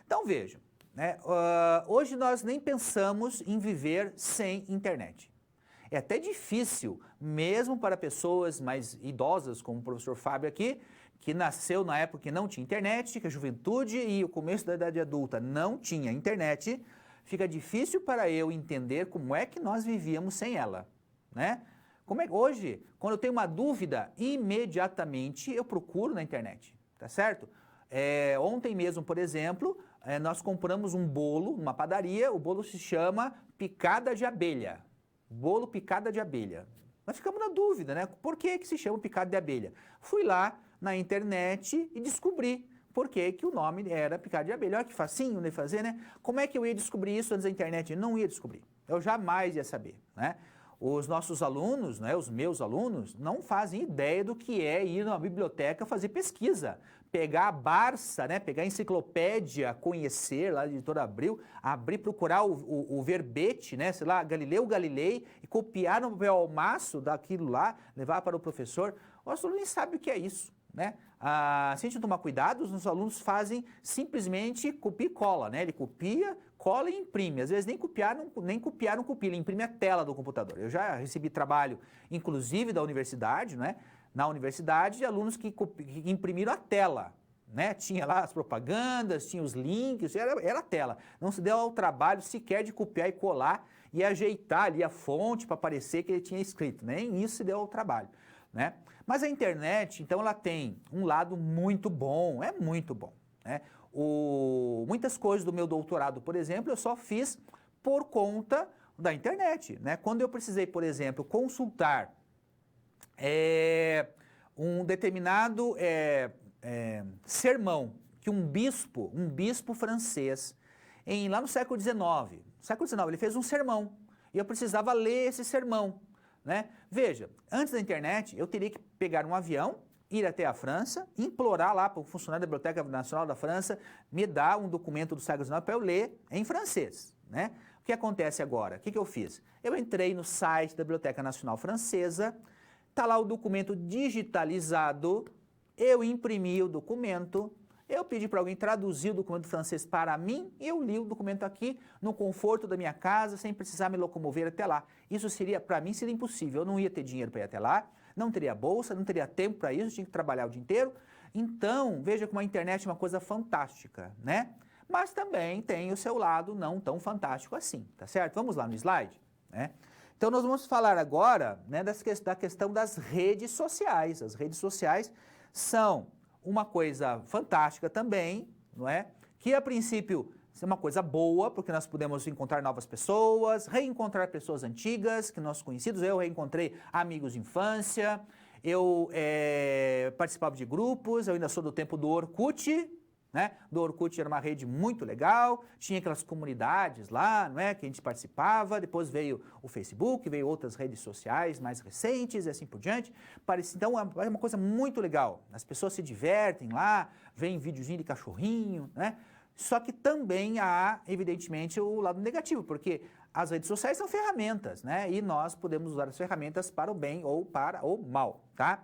Então, vejam, né? Hoje nós nem pensamos em viver sem internet. É até difícil, mesmo para pessoas mais idosas, como o professor Fábio aqui, que nasceu na época que não tinha internet, que a juventude e o começo da idade adulta não tinha internet, fica difícil para eu entender como é que nós vivíamos sem ela, né? Hoje, quando eu tenho uma dúvida, imediatamente eu procuro na internet, tá certo? Ontem mesmo, por exemplo, nós compramos um bolo numa padaria, o bolo se chama picada de abelha, bolo picada de abelha. Nós ficamos na dúvida, né? Por que que se chama picada de abelha? Fui lá na internet e descobri por que que o nome era picada de abelha. Olha que facinho de fazer, né? Como é que eu ia descobrir isso antes da internet? Eu não ia descobrir. Eu jamais ia saber, né? Os nossos alunos, né, os meus alunos, não fazem ideia do que é ir na biblioteca fazer pesquisa. Pegar a Barça, né, pegar a enciclopédia, conhecer, lá da editora Abril, abrir, procurar o verbete, né, sei lá, Galileu Galilei, e copiar no papel almaço daquilo lá, levar para o professor. O nosso aluno nem sabe o que é isso, né? Se a gente não tomar cuidado, os nossos alunos fazem simplesmente copia e cola, né? Ele copia, cola e imprime. Às vezes nem copia, ele imprime a tela do computador. Eu já recebi trabalho, inclusive da universidade, né? Na universidade, de alunos que imprimiram a tela, né? Tinha lá as propagandas, tinha os links, era a tela. Não se deu ao trabalho sequer de copiar e colar e ajeitar ali a fonte para parecer que ele tinha escrito. Nem isso se deu ao trabalho, né? Mas a internet, então, ela tem um lado muito bom, é muito bom, né? Muitas coisas do meu doutorado, por exemplo, eu só fiz por conta da internet, né? Quando eu precisei, por exemplo, consultar um determinado sermão que um bispo francês, lá no século XIX, ele fez um sermão e eu precisava ler esse sermão, né? Veja, antes da internet, eu teria que pegar um avião, ir até a França, implorar lá para o funcionário da Biblioteca Nacional da França me dar um documento do século XIX para eu ler em francês, né? O que acontece agora? O que eu fiz? Eu entrei no site da Biblioteca Nacional Francesa, está lá o documento digitalizado, eu imprimi o documento, eu pedi para alguém traduzir o documento francês para mim e eu li o documento aqui no conforto da minha casa, sem precisar me locomover até lá. Isso para mim, seria impossível. Eu não ia ter dinheiro para ir até lá, não teria bolsa, não teria tempo para isso, tinha que trabalhar o dia inteiro. Então, veja como a internet é uma coisa fantástica, né? Mas também tem o seu lado não tão fantástico assim, tá certo? Vamos lá no slide, né? Então, nós vamos falar agora, né, da questão das redes sociais. As redes sociais são uma coisa fantástica também, não é? Que a princípio é uma coisa boa, porque nós podemos encontrar novas pessoas, reencontrar pessoas antigas, que nós conhecidos. Eu reencontrei amigos de infância, eu participava de grupos, eu ainda sou do tempo do Orkut, né? Do Orkut era uma rede muito legal, tinha aquelas comunidades lá, não é, que a gente participava, depois veio o Facebook, veio outras redes sociais mais recentes e assim por diante. Então é uma coisa muito legal, as pessoas se divertem lá, veem videozinho de cachorrinho, né? Só que também há, evidentemente, o lado negativo, porque as redes sociais são ferramentas, né? E nós podemos usar as ferramentas para o bem ou para o mal, tá?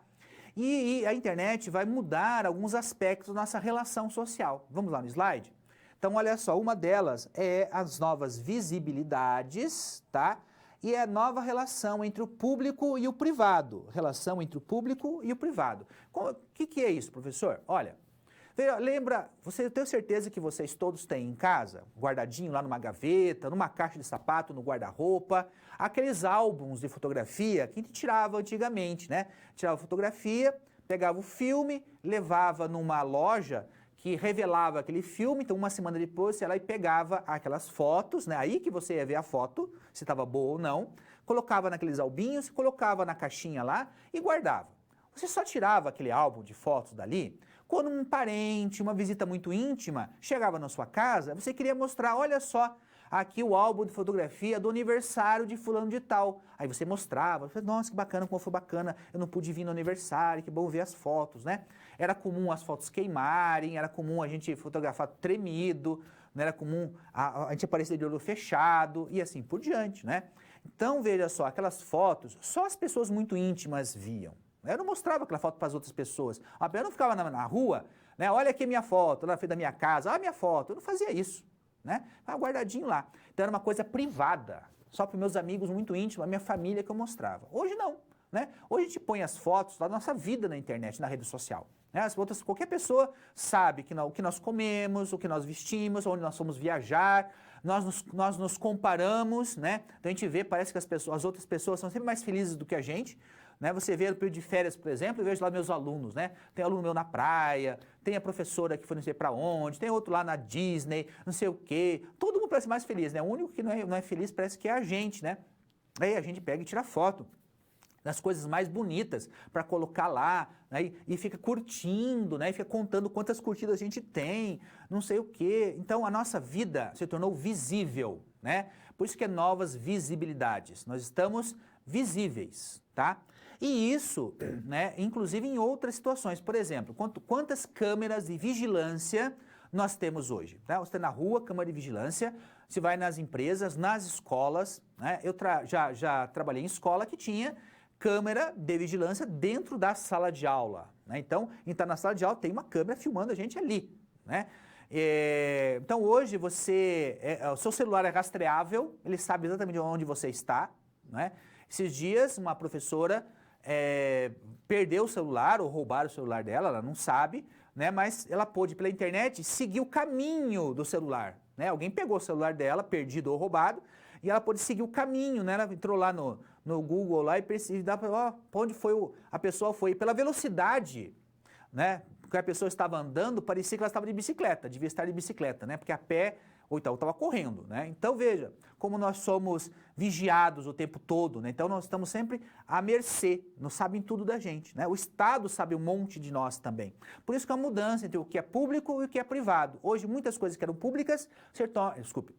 E a internet vai mudar alguns aspectos da nossa relação social. Vamos lá no slide? Então, olha só, uma delas é as novas visibilidades, tá? E é a nova relação entre o público e o privado. Relação entre o público e o privado. O que é isso, professor? Olha, lembra, eu tenho certeza que vocês todos têm em casa, guardadinho lá numa gaveta, numa caixa de sapato, no guarda-roupa, aqueles álbuns de fotografia que a gente tirava antigamente, né? Tirava fotografia, pegava o filme, levava numa loja que revelava aquele filme, então uma semana depois você ia lá e pegava aquelas fotos, né? Aí que você ia ver a foto, se estava boa ou não, colocava naqueles albinhos, colocava na caixinha lá e guardava. Você só tirava aquele álbum de fotos dali quando um parente, uma visita muito íntima, chegava na sua casa, você queria mostrar, olha só, aqui o álbum de fotografia do aniversário de fulano de tal. Aí você mostrava, nossa, que bacana, como foi bacana, eu não pude vir no aniversário, que bom ver as fotos, né? Era comum as fotos queimarem, era comum a gente fotografar tremido, não era comum a gente aparecer de olho fechado e assim por diante, né? Então, veja só, aquelas fotos, só as pessoas muito íntimas viam. Eu não mostrava aquela foto para as outras pessoas. Eu não ficava na rua, né? Olha aqui minha foto, lá na frente da minha casa, olha a minha foto. Eu não fazia isso, né? Estava guardadinho lá. Então era uma coisa privada, só para meus amigos muito íntimos, a minha família que eu mostrava. Hoje não, né? Hoje a gente põe as fotos da nossa vida na internet, na rede social, né? Qualquer pessoa sabe o que nós comemos, o que nós vestimos, onde nós fomos viajar, nós nos comparamos, né? Então a gente vê, parece que as outras pessoas são sempre mais felizes do que a gente, né? Você vê no período de férias, por exemplo, eu vejo lá meus alunos, né? Tem aluno meu na praia, tem a professora que foi não sei para onde, tem outro lá na Disney, não sei o quê. Todo mundo parece mais feliz, né? O único que não é feliz parece que é a gente, né? Aí a gente pega e tira foto das coisas mais bonitas para colocar lá, né, e fica curtindo, né, e fica contando quantas curtidas a gente tem, não sei o quê. Então a nossa vida se tornou visível, né? Por isso que é novas visibilidades. Nós estamos visíveis, tá? E isso, né, inclusive em outras situações. Por exemplo, quantas câmeras de vigilância nós temos hoje? Tá? Você está na rua, câmera de vigilância, você vai nas empresas, nas escolas, né? Eu já trabalhei em escola que tinha câmera de vigilância dentro da sala de aula, né? Então, entrar na sala de aula tem uma câmera filmando a gente ali, né? Então, hoje o seu celular é rastreável, ele sabe exatamente onde você está, né? Esses dias, uma professora perdeu o celular ou roubaram o celular dela, ela não sabe, né? Mas ela pôde, pela internet, seguir o caminho do celular, né? Alguém pegou o celular dela, perdido ou roubado, e ela pôde seguir o caminho, né? Ela entrou lá no Google lá e dá para onde foi a pessoa foi. Pela velocidade, né, que a pessoa estava andando, parecia que ela estava de bicicleta, devia estar de bicicleta, né? Porque a pé ou então estava correndo, né? Então veja, como nós somos vigiados o tempo todo, né? Então nós estamos sempre à mercê, não sabem tudo da gente, né? O Estado sabe um monte de nós também. Por isso que é uma mudança entre o que é público e o que é privado. Hoje muitas coisas que eram públicas,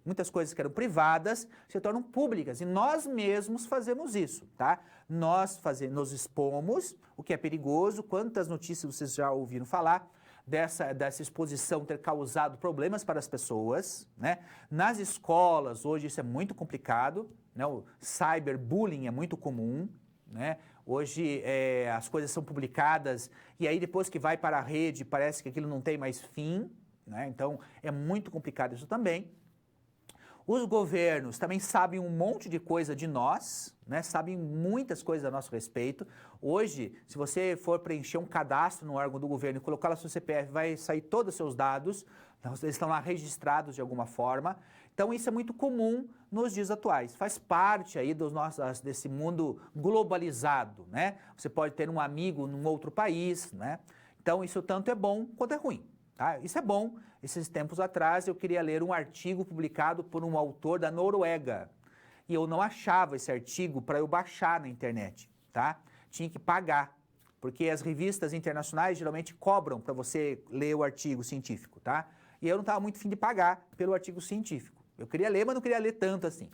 muitas coisas que eram privadas se tornam públicas e nós mesmos fazemos isso, tá? Nos expomos, o que é perigoso. Quantas notícias vocês já ouviram falar dessa exposição ter causado problemas para as pessoas, né? Nas escolas, hoje isso é muito complicado, né? O cyberbullying é muito comum, né? Hoje as coisas são publicadas e aí depois que vai para a rede parece que aquilo não tem mais fim, né? Então é muito complicado isso também. Os governos também sabem um monte de coisa de nós, né? Sabem muitas coisas a nosso respeito. Hoje, se você for preencher um cadastro no órgão do governo e colocar lá seu CPF, vai sair todos os seus dados, então, eles estão lá registrados de alguma forma. Então isso é muito comum nos dias atuais, faz parte aí desse mundo globalizado, né? Você pode ter um amigo num outro país, né? Então isso tanto é bom quanto é ruim. Tá? Isso é bom. Esses tempos atrás eu queria ler um artigo publicado por um autor da Noruega e eu não achava esse artigo para eu baixar na internet, tá? Tinha que pagar, porque as revistas internacionais geralmente cobram para você ler o artigo científico, tá? E eu não estava muito afim de pagar pelo artigo científico. Eu queria ler, mas não queria ler tanto assim.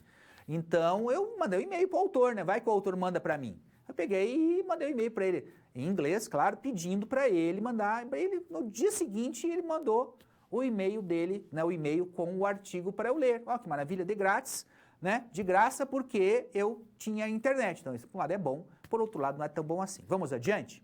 Então eu mandei um e-mail para o autor, né? Vai que o autor manda para mim. Eu peguei e mandei um e-mail para ele, em inglês, claro, pedindo para ele mandar. Ele, no dia seguinte, ele mandou o e-mail dele, né, o e-mail com o artigo para eu ler. Ó, que maravilha, de grátis, né? De graça porque eu tinha internet. Então, isso por um lado é bom, por outro lado não é tão bom assim. Vamos adiante?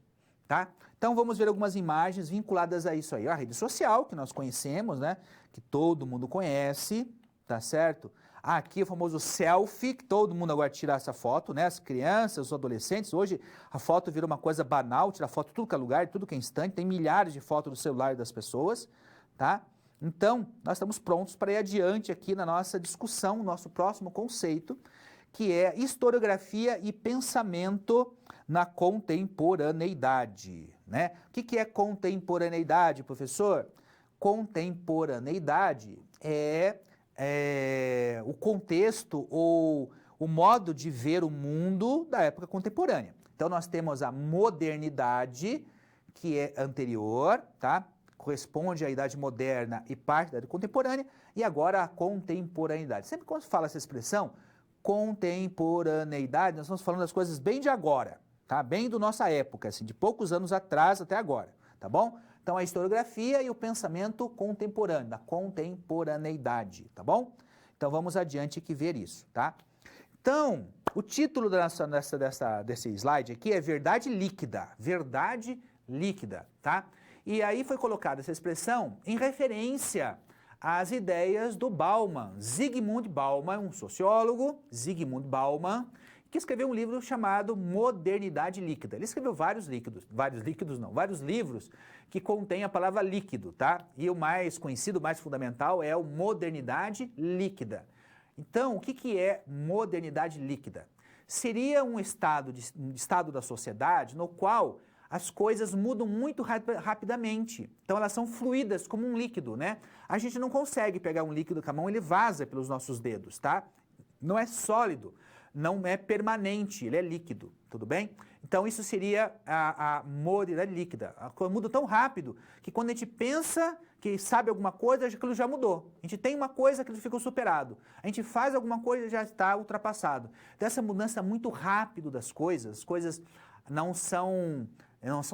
Tá? Então, vamos ver algumas imagens vinculadas a isso aí. A rede social, que nós conhecemos, né? Que todo mundo conhece, tá certo? Aqui o famoso selfie, que todo mundo agora tira essa foto, né? As crianças, os adolescentes, hoje a foto virou uma coisa banal, tira foto tudo que é lugar, tudo que é instante, tem milhares de fotos do celular das pessoas, tá? Então, nós estamos prontos para ir adiante aqui na nossa discussão, nosso próximo conceito, que é historiografia e pensamento na contemporaneidade, né? O que é contemporaneidade, professor? Contemporaneidade é o contexto ou o modo de ver o mundo da época contemporânea. Então nós temos a modernidade, que é anterior, tá? Corresponde à idade moderna e parte da idade contemporânea, e agora a contemporaneidade. Sempre quando se fala essa expressão, contemporaneidade, nós estamos falando das coisas bem de agora, tá? Bem da nossa época, assim, de poucos anos atrás até agora, tá bom? Então, a historiografia e o pensamento contemporâneo, da contemporaneidade, tá bom? Então, vamos adiante aqui ver isso, tá? Então, o título desse slide aqui é verdade líquida, tá? E aí foi colocada essa expressão em referência às ideias do Bauman. Zygmunt Bauman, um sociólogo, Zygmunt Bauman, que escreveu um livro chamado Modernidade Líquida. Ele escreveu vários livros que contêm a palavra líquido, tá? E o mais conhecido, o mais fundamental é o Modernidade Líquida. Então, o que é modernidade líquida? Seria um estado da sociedade no qual as coisas mudam muito rapidamente. Então, elas são fluídas como um líquido, né? A gente não consegue pegar um líquido com a mão, ele vaza pelos nossos dedos, tá? Não é sólido, não é permanente, ele é líquido, tudo bem? Então, isso seria a modernidade líquida. A coisa muda tão rápido que quando a gente pensa que sabe alguma coisa, aquilo já mudou. A gente tem uma coisa, aquilo ficou superado. A gente faz alguma coisa, já está ultrapassado. Dessa mudança muito rápido das coisas, as coisas não são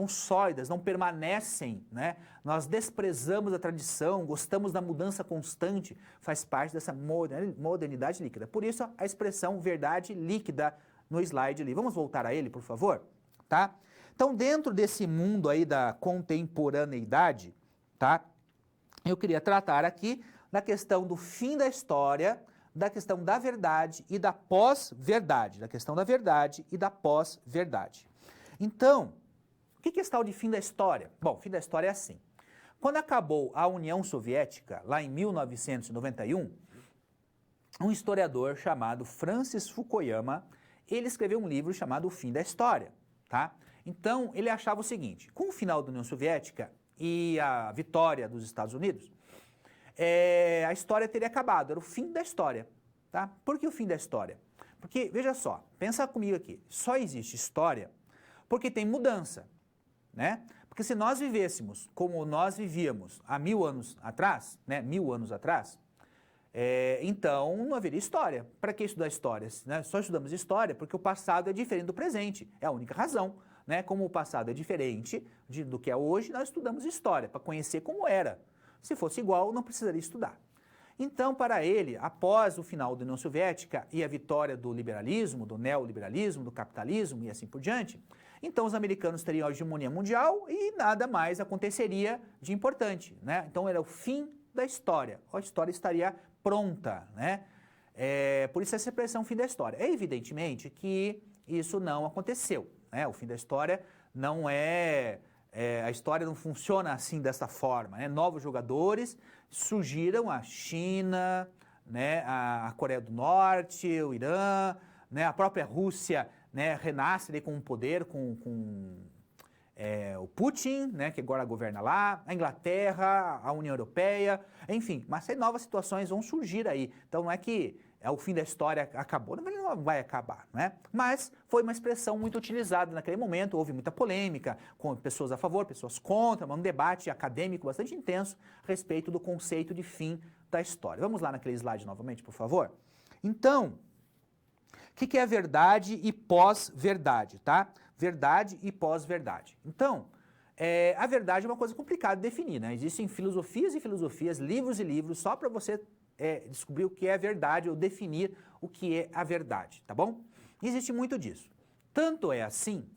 sólidas, não permanecem, né? Nós desprezamos a tradição, gostamos da mudança constante, faz parte dessa modernidade líquida. Por isso, a expressão verdade líquida no slide ali. Vamos voltar a ele, por favor? Tá? Então, dentro desse mundo aí da contemporaneidade, tá? Eu queria tratar aqui da questão do fim da história, da questão da verdade e da pós-verdade, da questão da verdade e da pós-verdade. Então, o que é esse tal de fim da história? Bom, fim da história é assim. Quando acabou a União Soviética, lá em 1991, um historiador chamado Francis Fukuyama, ele escreveu um livro chamado O Fim da História, tá? Então, ele achava o seguinte, com o final da União Soviética e a vitória dos Estados Unidos, a história teria acabado, era o fim da história, tá? Por que o fim da história? Porque, veja só, pensa comigo aqui, só existe história porque tem mudança, né? Porque se nós vivêssemos como nós vivíamos há 1000 anos atrás, né? 1000 anos atrás, então não haveria história. Para que estudar história? Né? Só estudamos história porque o passado é diferente do presente, é a única razão. Né? Como o passado é diferente do que é hoje, nós estudamos história, para conhecer como era. Se fosse igual, não precisaria estudar. Então, para ele, após o final da União Soviética e a vitória do liberalismo, do neoliberalismo, do capitalismo e assim por diante, então os americanos teriam a hegemonia mundial e nada mais aconteceria de importante, né? Então era o fim da história, a história estaria pronta, né? Por isso essa expressão fim da história. É evidentemente que isso não aconteceu, né? O fim da história não a história não funciona assim dessa forma, né? Novos jogadores surgiram, a China, né? A Coreia do Norte, o Irã, né? A própria Rússia, né? Renasce ali com o poder, com o Putin, né? Que agora governa lá, a Inglaterra, a União Europeia, enfim, mas novas situações vão surgir aí. Então não é que o fim da história acabou, não vai acabar, né? Mas foi uma expressão muito utilizada naquele momento, houve muita polêmica, com pessoas a favor, pessoas contra, um debate acadêmico bastante intenso a respeito do conceito de fim da história. Vamos lá naquele slide novamente, por favor? Então, o que é verdade e pós-verdade, tá? Verdade e pós-verdade. Então, a verdade é uma coisa complicada de definir, né? Existem filosofias e filosofias, livros e livros, só para você descobrir o que é verdade ou definir o que é a verdade, tá bom? Existe muito disso. Tanto é assim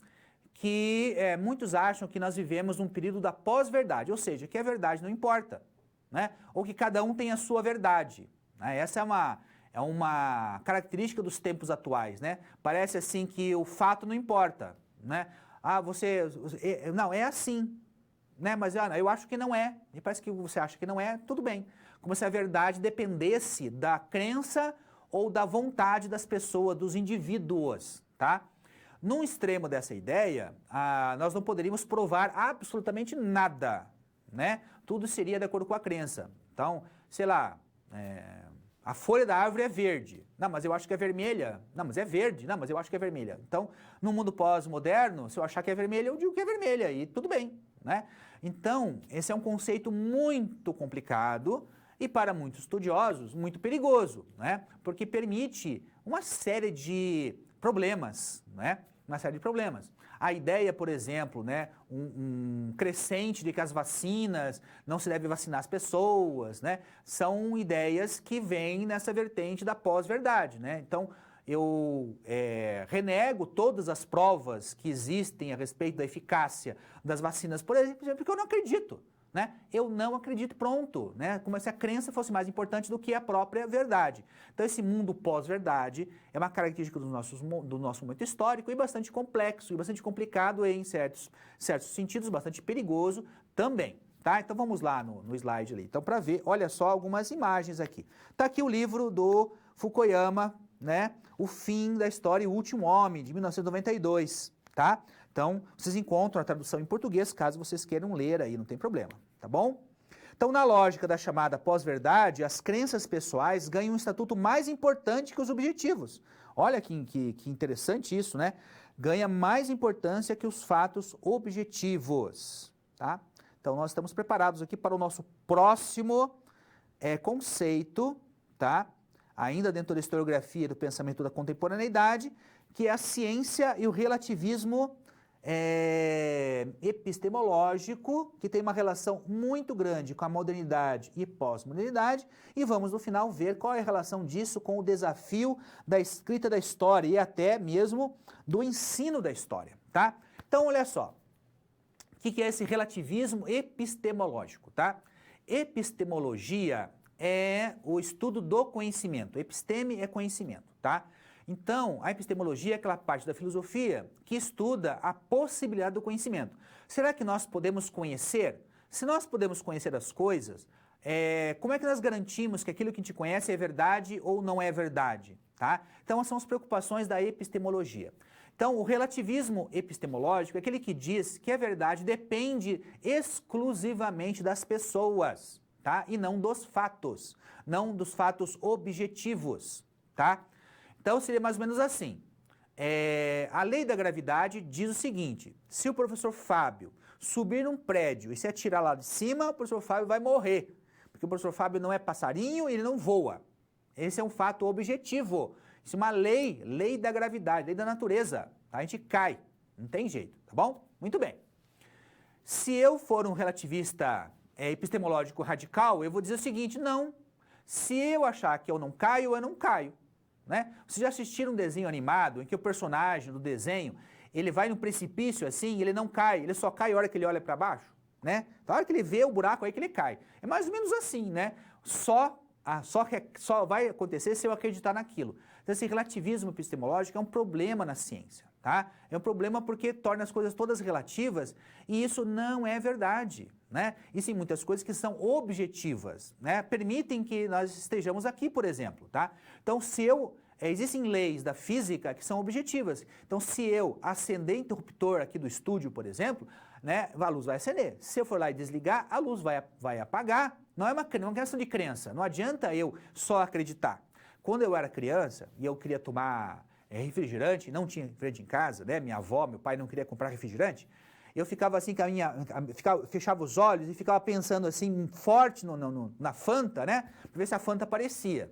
que muitos acham que nós vivemos num período da pós-verdade, ou seja, que a verdade não importa, né? Ou que cada um tem a sua verdade, né? Essa é uma característica dos tempos atuais, né? Parece assim que o fato não importa, né? Não, é assim, né? Mas eu acho que não é, e parece que você acha que não é, tudo bem. Como se a verdade dependesse da crença ou da vontade das pessoas, dos indivíduos, tá? Num extremo dessa ideia, nós não poderíamos provar absolutamente nada, né? Tudo seria de acordo com a crença. Então, sei lá, a folha da árvore é verde. Não, mas eu acho que é vermelha. Não, mas é verde. Não, mas eu acho que é vermelha. Então, no mundo pós-moderno, se eu achar que é vermelha, eu digo que é vermelha e tudo bem, né? Então, esse é um conceito muito complicado e para muitos estudiosos, muito perigoso, né? Porque permite uma série de problemas, né? Uma série de problemas. A ideia, por exemplo, né, um crescente de que as vacinas, não se deve vacinar as pessoas, né? São ideias que vêm nessa vertente da pós-verdade, né? Então, eu renego todas as provas que existem a respeito da eficácia das vacinas, por exemplo, porque eu não acredito. né? Eu não acredito, pronto, né? Como se a crença fosse mais importante do que a própria verdade. Então esse mundo pós-verdade é uma característica do nosso momento histórico e bastante complexo, e bastante complicado em certos sentidos, bastante perigoso também. Tá? Então vamos lá no slide ali. Então para ver, olha só algumas imagens aqui. Está aqui o livro do Fukuyama, né? O Fim da História e o Último Homem, de 1992, tá? Então, vocês encontram a tradução em português, caso vocês queiram ler aí, não tem problema, tá bom? Então, na lógica da chamada pós-verdade, as crenças pessoais ganham um estatuto mais importante que os objetivos. Olha que interessante isso, né? Ganha mais importância que os fatos objetivos, tá? Então, nós estamos preparados aqui para o nosso próximo conceito, tá? Ainda dentro da historiografia do pensamento da contemporaneidade, que é a ciência e o relativismo epistemológico, que tem uma relação muito grande com a modernidade e pós-modernidade, e vamos no final ver qual é a relação disso com o desafio da escrita da história e até mesmo do ensino da história, tá? Então, olha só, o que é esse relativismo epistemológico, tá? Epistemologia é o estudo do conhecimento. Episteme é conhecimento, tá? Então, a epistemologia é aquela parte da filosofia que estuda a possibilidade do conhecimento. Será que nós podemos conhecer? Se nós podemos conhecer as coisas, como é que nós garantimos que aquilo que a gente conhece é verdade ou não é verdade, tá? Então, são as preocupações da epistemologia. Então, o relativismo epistemológico é aquele que diz que a verdade depende exclusivamente das pessoas, tá? E não dos fatos objetivos, tá? Então, seria mais ou menos assim. A lei da gravidade diz o seguinte: se o professor Fábio subir num prédio e se atirar lá de cima, o professor Fábio vai morrer. Porque o professor Fábio não é passarinho e ele não voa. Esse é um fato objetivo. Isso é uma lei da gravidade, lei da natureza. Tá? A gente cai, não tem jeito, tá bom? Muito bem. Se eu for um relativista epistemológico radical, eu vou dizer o seguinte: não. Se eu achar que eu não caio, eu não caio. Né? Vocês já assistiram um desenho animado em que o personagem do desenho, ele vai no precipício assim, ele não cai, ele só cai a hora que ele olha para baixo, né? Então, a hora que ele vê o buraco aí que ele cai. É mais ou menos assim, né? Só vai acontecer se eu acreditar naquilo. Então, esse relativismo epistemológico é um problema na ciência, tá? É um problema porque torna as coisas todas relativas e isso não é verdade, né? Existem muitas coisas que são objetivas, né? Permitem que nós estejamos aqui, por exemplo, tá? Então, existem leis da física que são objetivas. Então, se eu acender interruptor aqui do estúdio, por exemplo, né, a luz vai acender. Se eu for lá e desligar, a luz vai apagar. Não é uma questão de crença. Não adianta eu só acreditar. Quando eu era criança e eu queria tomar refrigerante, não tinha refrigerante em casa, né? Minha avó, meu pai não queria comprar refrigerante, eu ficava assim, fechava os olhos e ficava pensando assim, forte na Fanta, né? Pra ver se a Fanta aparecia.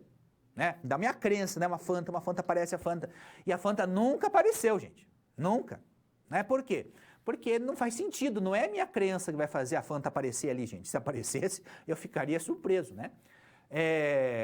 Né? Da minha crença, né? Uma Fanta aparece a Fanta. E a Fanta nunca apareceu, gente. Nunca. Né? Por quê? Porque não faz sentido, não é a minha crença que vai fazer a Fanta aparecer ali, gente. Se aparecesse, eu ficaria surpreso, né?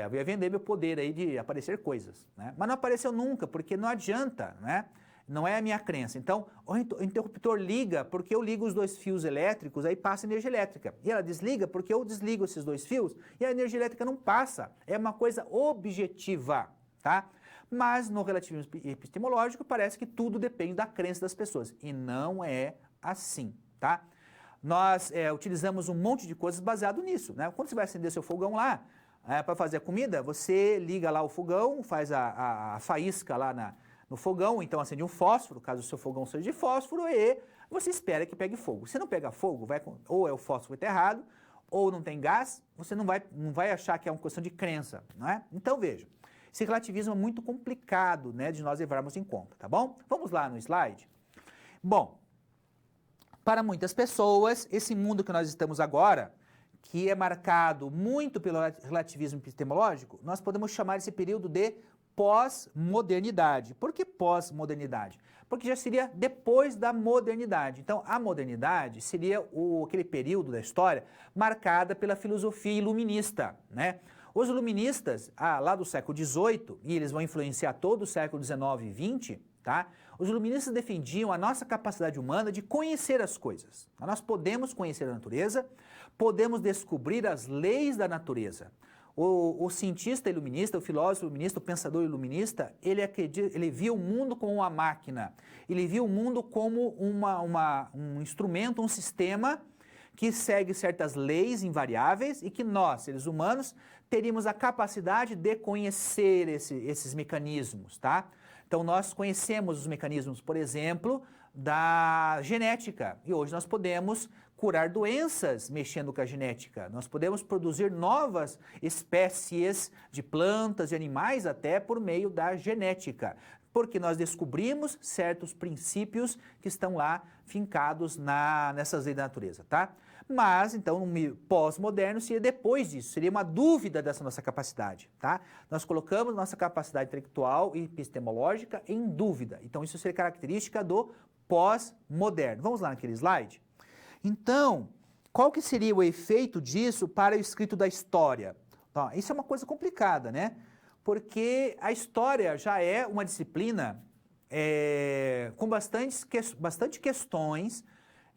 Eu ia vender meu poder aí de aparecer coisas, né? Mas não apareceu nunca, porque não adianta, né? Não é a minha crença. Então, o interruptor liga porque eu ligo os dois fios elétricos, aí passa energia elétrica. E ela desliga porque eu desligo esses dois fios e a energia elétrica não passa. É uma coisa objetiva, tá? Mas no relativismo epistemológico parece que tudo depende da crença das pessoas. E não é assim, tá? Nós utilizamos um monte de coisas baseado nisso, né? Quando você vai acender seu fogão lá, para fazer a comida, você liga lá o fogão, faz a faísca lá no fogão, então acende um fósforo, caso o seu fogão seja de fósforo, e você espera que pegue fogo. Se não pegar fogo, ou é o fósforo que está errado, ou não tem gás, você não vai achar que é uma questão de crença, não é? Então veja, esse relativismo é muito complicado, né, de nós levarmos em conta, tá bom? Vamos lá no slide. Bom, para muitas pessoas, esse mundo que nós estamos agora, que é marcado muito pelo relativismo epistemológico, nós podemos chamar esse período de pós-modernidade. Por que pós-modernidade? Porque já seria depois da modernidade. Então, a modernidade seria aquele período da história marcada pela filosofia iluminista, né? Os iluministas, lá do século XVIII, e eles vão influenciar todo o século XIX e XX, tá? Os iluministas defendiam a nossa capacidade humana de conhecer as coisas. Nós podemos conhecer a natureza, podemos descobrir as leis da natureza. O cientista iluminista, o filósofo iluminista, o pensador iluminista, ele via o mundo como uma máquina, ele via o mundo como um instrumento, um sistema que segue certas leis invariáveis e que nós, seres humanos, teríamos a capacidade de conhecer esses mecanismos, tá? Então nós conhecemos os mecanismos, por exemplo, da genética, e hoje nós podemos curar doenças mexendo com a genética. Nós podemos produzir novas espécies de plantas e animais até por meio da genética, porque nós descobrimos certos princípios que estão lá fincados nessas leis da natureza, tá? Mas, então, no pós-moderno seria depois disso, seria uma dúvida dessa nossa capacidade, tá? Nós colocamos nossa capacidade intelectual e epistemológica em dúvida. Então, isso seria característica do pós-moderno. Vamos lá naquele slide? Então, qual que seria o efeito disso para o escrito da história? Então, isso é uma coisa complicada, né? Porque a história já é uma disciplina com bastante questões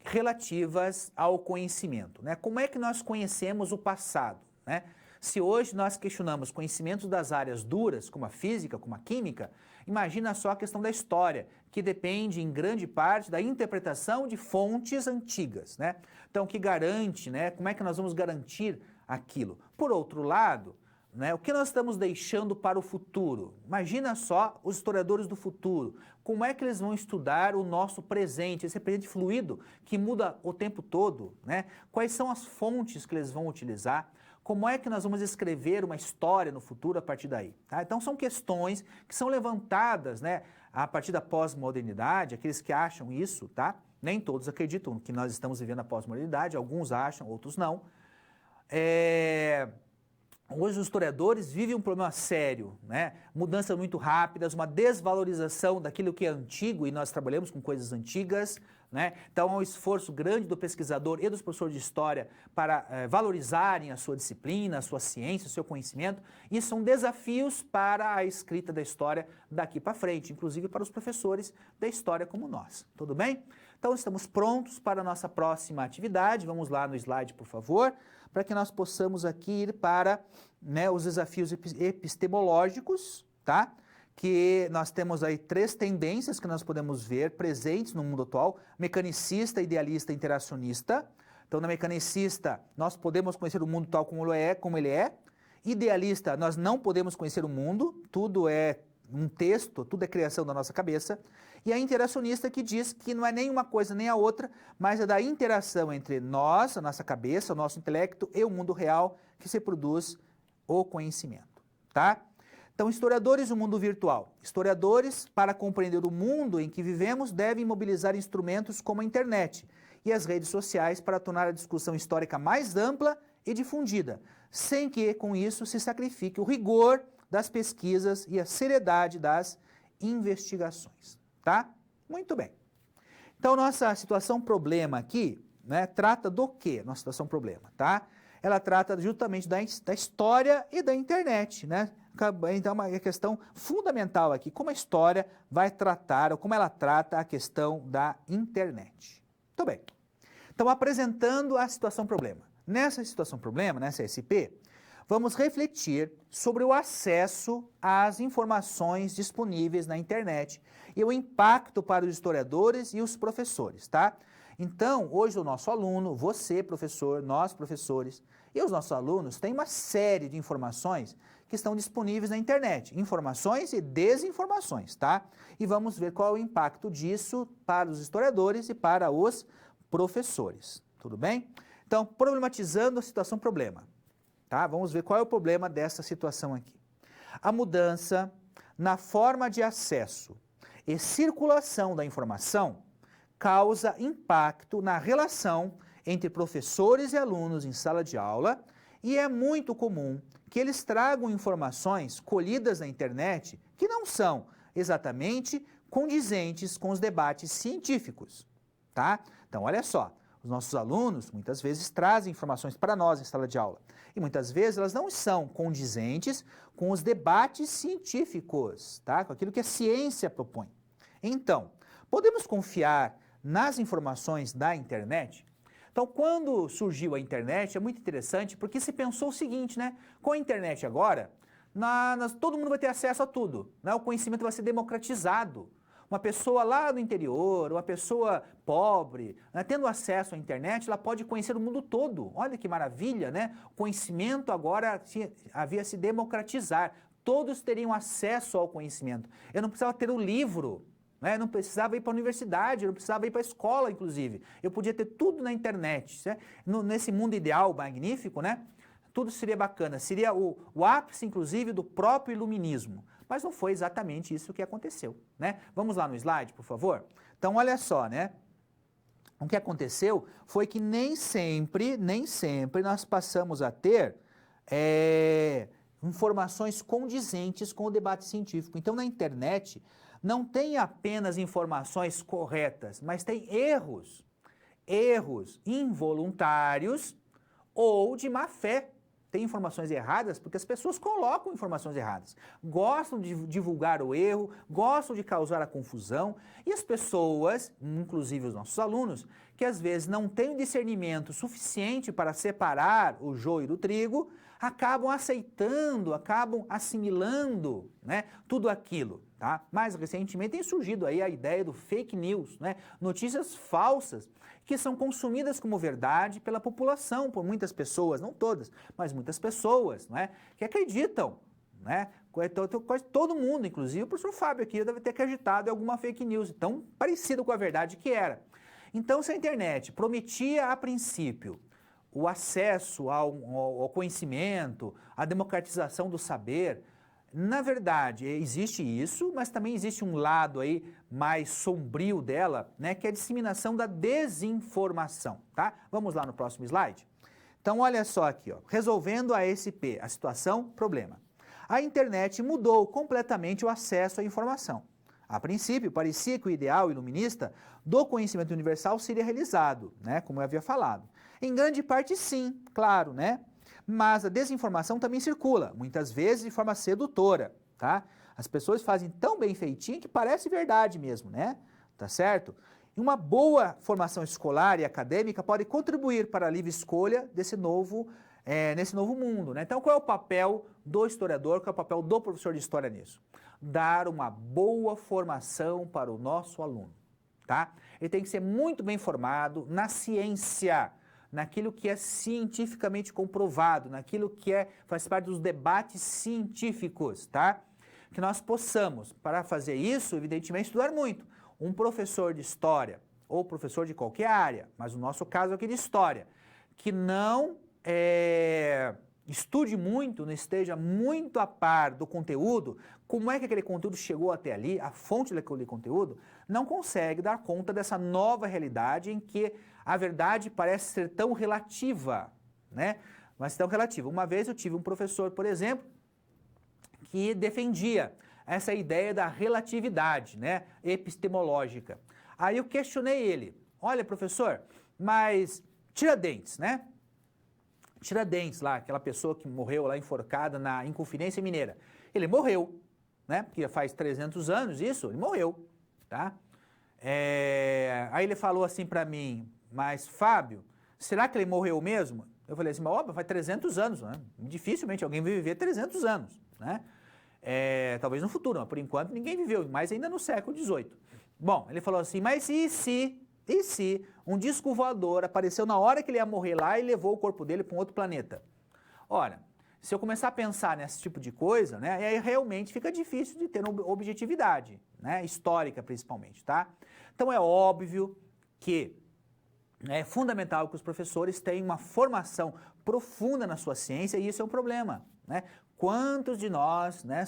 relativas ao conhecimento, né? Como é que nós conhecemos o passado, né? Se hoje nós questionamos conhecimentos das áreas duras, como a física, como a química, imagina só a questão da história, que depende em grande parte da interpretação de fontes antigas, né? Então, que garante, né? Como é que nós vamos garantir aquilo? Por outro lado, né, o que nós estamos deixando para o futuro? Imagina só os historiadores do futuro. Como é que eles vão estudar o nosso presente, esse presente fluido que muda o tempo todo, né? Quais são as fontes que eles vão utilizar? Como é que nós vamos escrever uma história no futuro a partir daí? Tá? Então são questões que são levantadas, né, a partir da pós-modernidade, aqueles que acham isso, tá? Nem todos acreditam que nós estamos vivendo a pós-modernidade, alguns acham, outros não. Hoje os historiadores vivem um problema sério, né? Mudanças muito rápidas, uma desvalorização daquilo que é antigo, e nós trabalhamos com coisas antigas, né? Então há um esforço grande do pesquisador e dos professores de história para valorizarem a sua disciplina, a sua ciência, o seu conhecimento, e são desafios para a escrita da história daqui para frente, inclusive para os professores da história como nós. Tudo bem? Então estamos prontos para a nossa próxima atividade. Vamos lá no slide, por favor, para que nós possamos aqui ir para, né, os desafios epistemológicos, tá? Que nós temos aí 3 tendências que nós podemos ver presentes no mundo atual: mecanicista, idealista, interacionista. Então, na mecanicista, nós podemos conhecer o mundo tal como ele é. Idealista, nós não podemos conhecer o mundo, tudo é um texto, tudo é criação da nossa cabeça. E a interacionista, que diz que não é nem uma coisa nem a outra, mas é da interação entre nós, a nossa cabeça, o nosso intelecto e o mundo real que se produz o conhecimento, tá? Então, historiadores do mundo virtual. Historiadores, para compreender o mundo em que vivemos, devem mobilizar instrumentos como a internet e as redes sociais para tornar a discussão histórica mais ampla e difundida, sem que, com isso, se sacrifique o rigor das pesquisas e a seriedade das investigações, tá? Muito bem. Então, nossa situação problema aqui, né, trata do quê? Nossa situação problema, tá? Ela trata justamente da história e da internet, né? Então, uma questão fundamental aqui, como a história vai tratar, ou como ela trata a questão da internet. Muito bem. Então, apresentando a situação problema. Nessa situação problema, nessa SP, vamos refletir sobre o acesso às informações disponíveis na internet e o impacto para os historiadores e os professores, tá? Então, hoje o nosso aluno, você, professor, nós, professores, e os nossos alunos têm uma série de informações que estão disponíveis na internet, informações e desinformações, tá? E vamos ver qual é o impacto disso para os historiadores e para os professores, tudo bem? Então, problematizando a situação problema, tá? Vamos ver qual é o problema dessa situação aqui. A mudança na forma de acesso e circulação da informação causa impacto na relação entre professores e alunos em sala de aula, e é muito comum que eles tragam informações colhidas na internet que não são exatamente condizentes com os debates científicos, tá? Então, olha só, os nossos alunos muitas vezes trazem informações para nós em sala de aula, e muitas vezes elas não são condizentes com os debates científicos, tá? Com aquilo que a ciência propõe. Então, podemos confiar nas informações da internet? Então, quando surgiu a internet, é muito interessante porque se pensou o seguinte, né? Com a internet agora, todo mundo vai ter acesso a tudo, né? O conhecimento vai ser democratizado. Uma pessoa lá do interior, uma pessoa pobre, né, tendo acesso à internet, ela pode conhecer o mundo todo. Olha que maravilha, né? O conhecimento agora havia se democratizar. Todos teriam acesso ao conhecimento. Eu não precisava ter um livro, né? Não precisava ir para a universidade, eu não precisava ir para a escola, inclusive. Eu podia ter tudo na internet. Né? Nesse mundo ideal, magnífico, né? Tudo seria bacana. Seria o ápice, inclusive, do próprio iluminismo. Mas não foi exatamente isso que aconteceu, né? Vamos lá no slide, por favor? Então, olha só, né? O que aconteceu foi que nem sempre nós passamos a ter informações condizentes com o debate científico. Então, na internet, não tem apenas informações corretas, mas tem erros involuntários ou de má fé. Tem informações erradas porque as pessoas colocam informações erradas. Gostam de divulgar o erro, gostam de causar a confusão. E as pessoas, inclusive os nossos alunos, que às vezes não têm o discernimento suficiente para separar o joio do trigo, acabam aceitando, acabam assimilando, né, tudo aquilo. Tá? Mais recentemente tem surgido aí a ideia do fake news, né, notícias falsas, que são consumidas como verdade pela população, por muitas pessoas, não todas, mas muitas pessoas, né, que acreditam, né, quase todo mundo, inclusive o professor Fábio aqui deve ter acreditado em alguma fake news, tão parecido com a verdade que era. Então, se a internet prometia a princípio o acesso ao conhecimento, a democratização do saber, na verdade, existe isso, mas também existe um lado aí mais sombrio dela, né, que é a disseminação da desinformação, tá? Vamos lá no próximo slide? Então, olha só aqui, ó, resolvendo a ASP, a situação, problema. A internet mudou completamente o acesso à informação. A princípio, parecia que o ideal iluminista do conhecimento universal seria realizado, né, como eu havia falado. Em grande parte, sim, claro, né? Mas a desinformação também circula, muitas vezes de forma sedutora, tá? As pessoas fazem tão bem feitinho que parece verdade mesmo, né? Tá certo? E uma boa formação escolar e acadêmica pode contribuir para a livre escolha nesse novo mundo, né? Então, qual é o papel do historiador, qual é o papel do professor de história nisso? Dar uma boa formação para o nosso aluno, tá? Ele tem que ser muito bem formado na ciência, naquilo que é cientificamente comprovado, naquilo que faz parte dos debates científicos, tá? Que nós possamos, para fazer isso, evidentemente, estudar muito. Um professor de história, ou professor de qualquer área, mas no nosso caso aqui de história, que não estude muito, não esteja muito a par do conteúdo, como é que aquele conteúdo chegou até ali, a fonte daquele conteúdo, não consegue dar conta dessa nova realidade em que a verdade parece ser tão relativa, né? Mas tão relativa. Uma vez eu tive um professor, por exemplo, que defendia essa ideia da relatividade, né, epistemológica. Aí eu questionei ele, olha professor, mas Tiradentes, né? Tiradentes lá, aquela pessoa que morreu lá enforcada na Inconfidência Mineira. Ele morreu, né? Porque faz 300 anos isso, ele morreu, tá? Aí ele falou assim para mim, mas Fábio, será que ele morreu mesmo? Eu falei assim, mas óbvio, faz 300 anos, né? Dificilmente alguém vai viver 300 anos, né? Talvez no futuro, mas por enquanto ninguém viveu, mas ainda no século XVIII. Bom, ele falou assim, mas e se um disco voador apareceu na hora que ele ia morrer lá e levou o corpo dele para um outro planeta? Ora, se eu começar a pensar nesse tipo de coisa, né, aí realmente fica difícil de ter uma objetividade, né, histórica principalmente, tá? Então é óbvio que é fundamental que os professores tenham uma formação profunda na sua ciência e isso é um problema, né? Quantos de nós, né,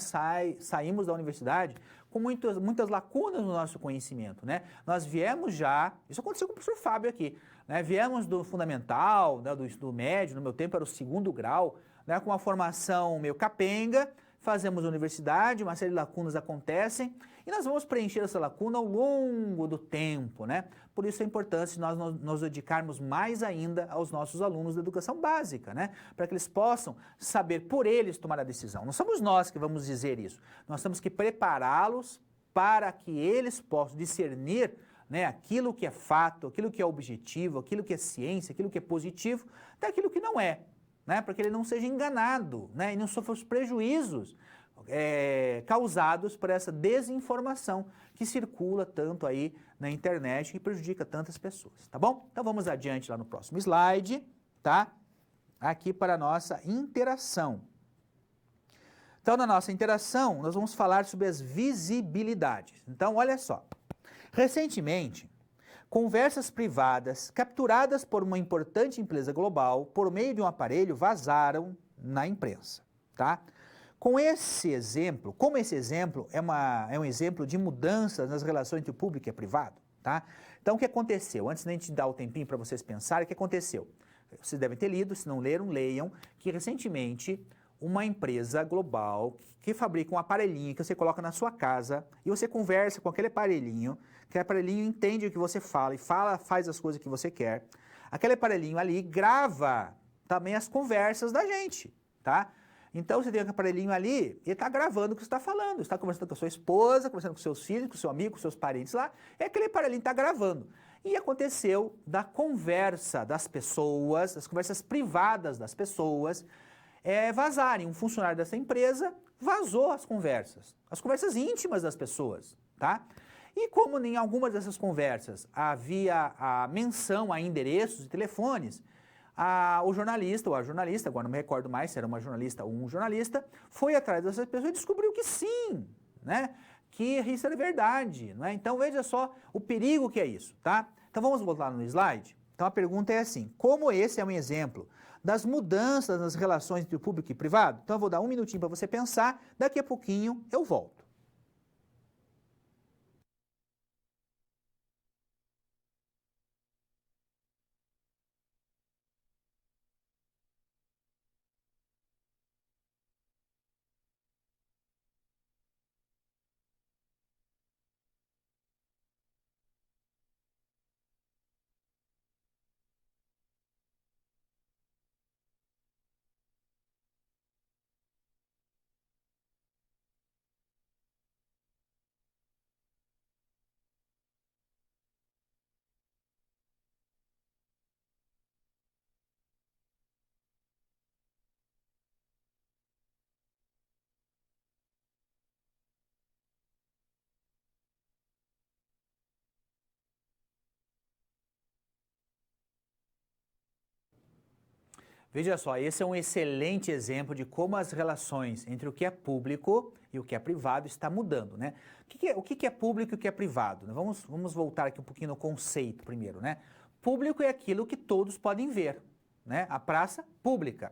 saímos da universidade com muitas lacunas no nosso conhecimento, né? Nós viemos já, isso aconteceu com o professor Fábio aqui, né? Viemos do fundamental, né, do médio, no meu tempo era o 2º grau, né, com uma formação meio capenga, fazemos a universidade, uma série de lacunas acontecem e nós vamos preencher essa lacuna ao longo do tempo, né? Por isso é importante nós nos dedicarmos mais ainda aos nossos alunos da educação básica, né? Para que eles possam saber por eles tomar a decisão. Não somos nós que vamos dizer isso, nós temos que prepará-los para que eles possam discernir, né, aquilo que é fato, aquilo que é objetivo, aquilo que é ciência, aquilo que é positivo, daquilo que não é, né, para que ele não seja enganado, né, e não sofra os prejuízos causados por essa desinformação que circula tanto aí na internet e prejudica tantas pessoas, tá bom? Então vamos adiante lá no próximo slide, tá? Aqui para a nossa interação. Então, na nossa interação, nós vamos falar sobre as visibilidades. Então, olha só. Recentemente, conversas privadas capturadas por uma importante empresa global por meio de um aparelho vazaram na imprensa, tá? Como esse exemplo é um exemplo de mudanças nas relações entre o público e o privado, tá? Então, o que aconteceu? Antes de a gente dar o tempinho para vocês pensarem, o que aconteceu? Vocês devem ter lido, se não leram, leiam, que recentemente uma empresa global que fabrica um aparelhinho que você coloca na sua casa e você conversa com aquele aparelhinho, que o aparelhinho entende o que você fala e faz as coisas que você quer. Aquele aparelhinho ali grava também as conversas da gente, tá? Então você tem um aparelhinho ali, ele está gravando o que você está falando. Você está conversando com a sua esposa, conversando com seus filhos, com seu amigo, com seus parentes lá, e aquele aparelhinho está gravando. E aconteceu da conversa das pessoas, das conversas privadas das pessoas, vazarem. Um funcionário dessa empresa vazou as conversas íntimas das pessoas, tá? E como em algumas dessas conversas havia a menção a endereços e telefones, o jornalista, ou a jornalista, agora não me recordo mais se era uma jornalista ou um jornalista, foi atrás dessas pessoas e descobriu que sim, né? Que isso era verdade, né? Então veja só o perigo que é isso, tá? Então vamos voltar no slide. Então a pergunta é assim, como esse é um exemplo das mudanças nas relações entre o público e privado? Então eu vou dar um minutinho para você pensar, daqui a pouquinho eu volto. Veja só, esse é um excelente exemplo de como as relações entre o que é público e o que é privado está mudando, né? O que é público e o que é privado? Vamos voltar aqui um pouquinho no conceito primeiro, né? Público é aquilo que todos podem ver, né? A praça pública.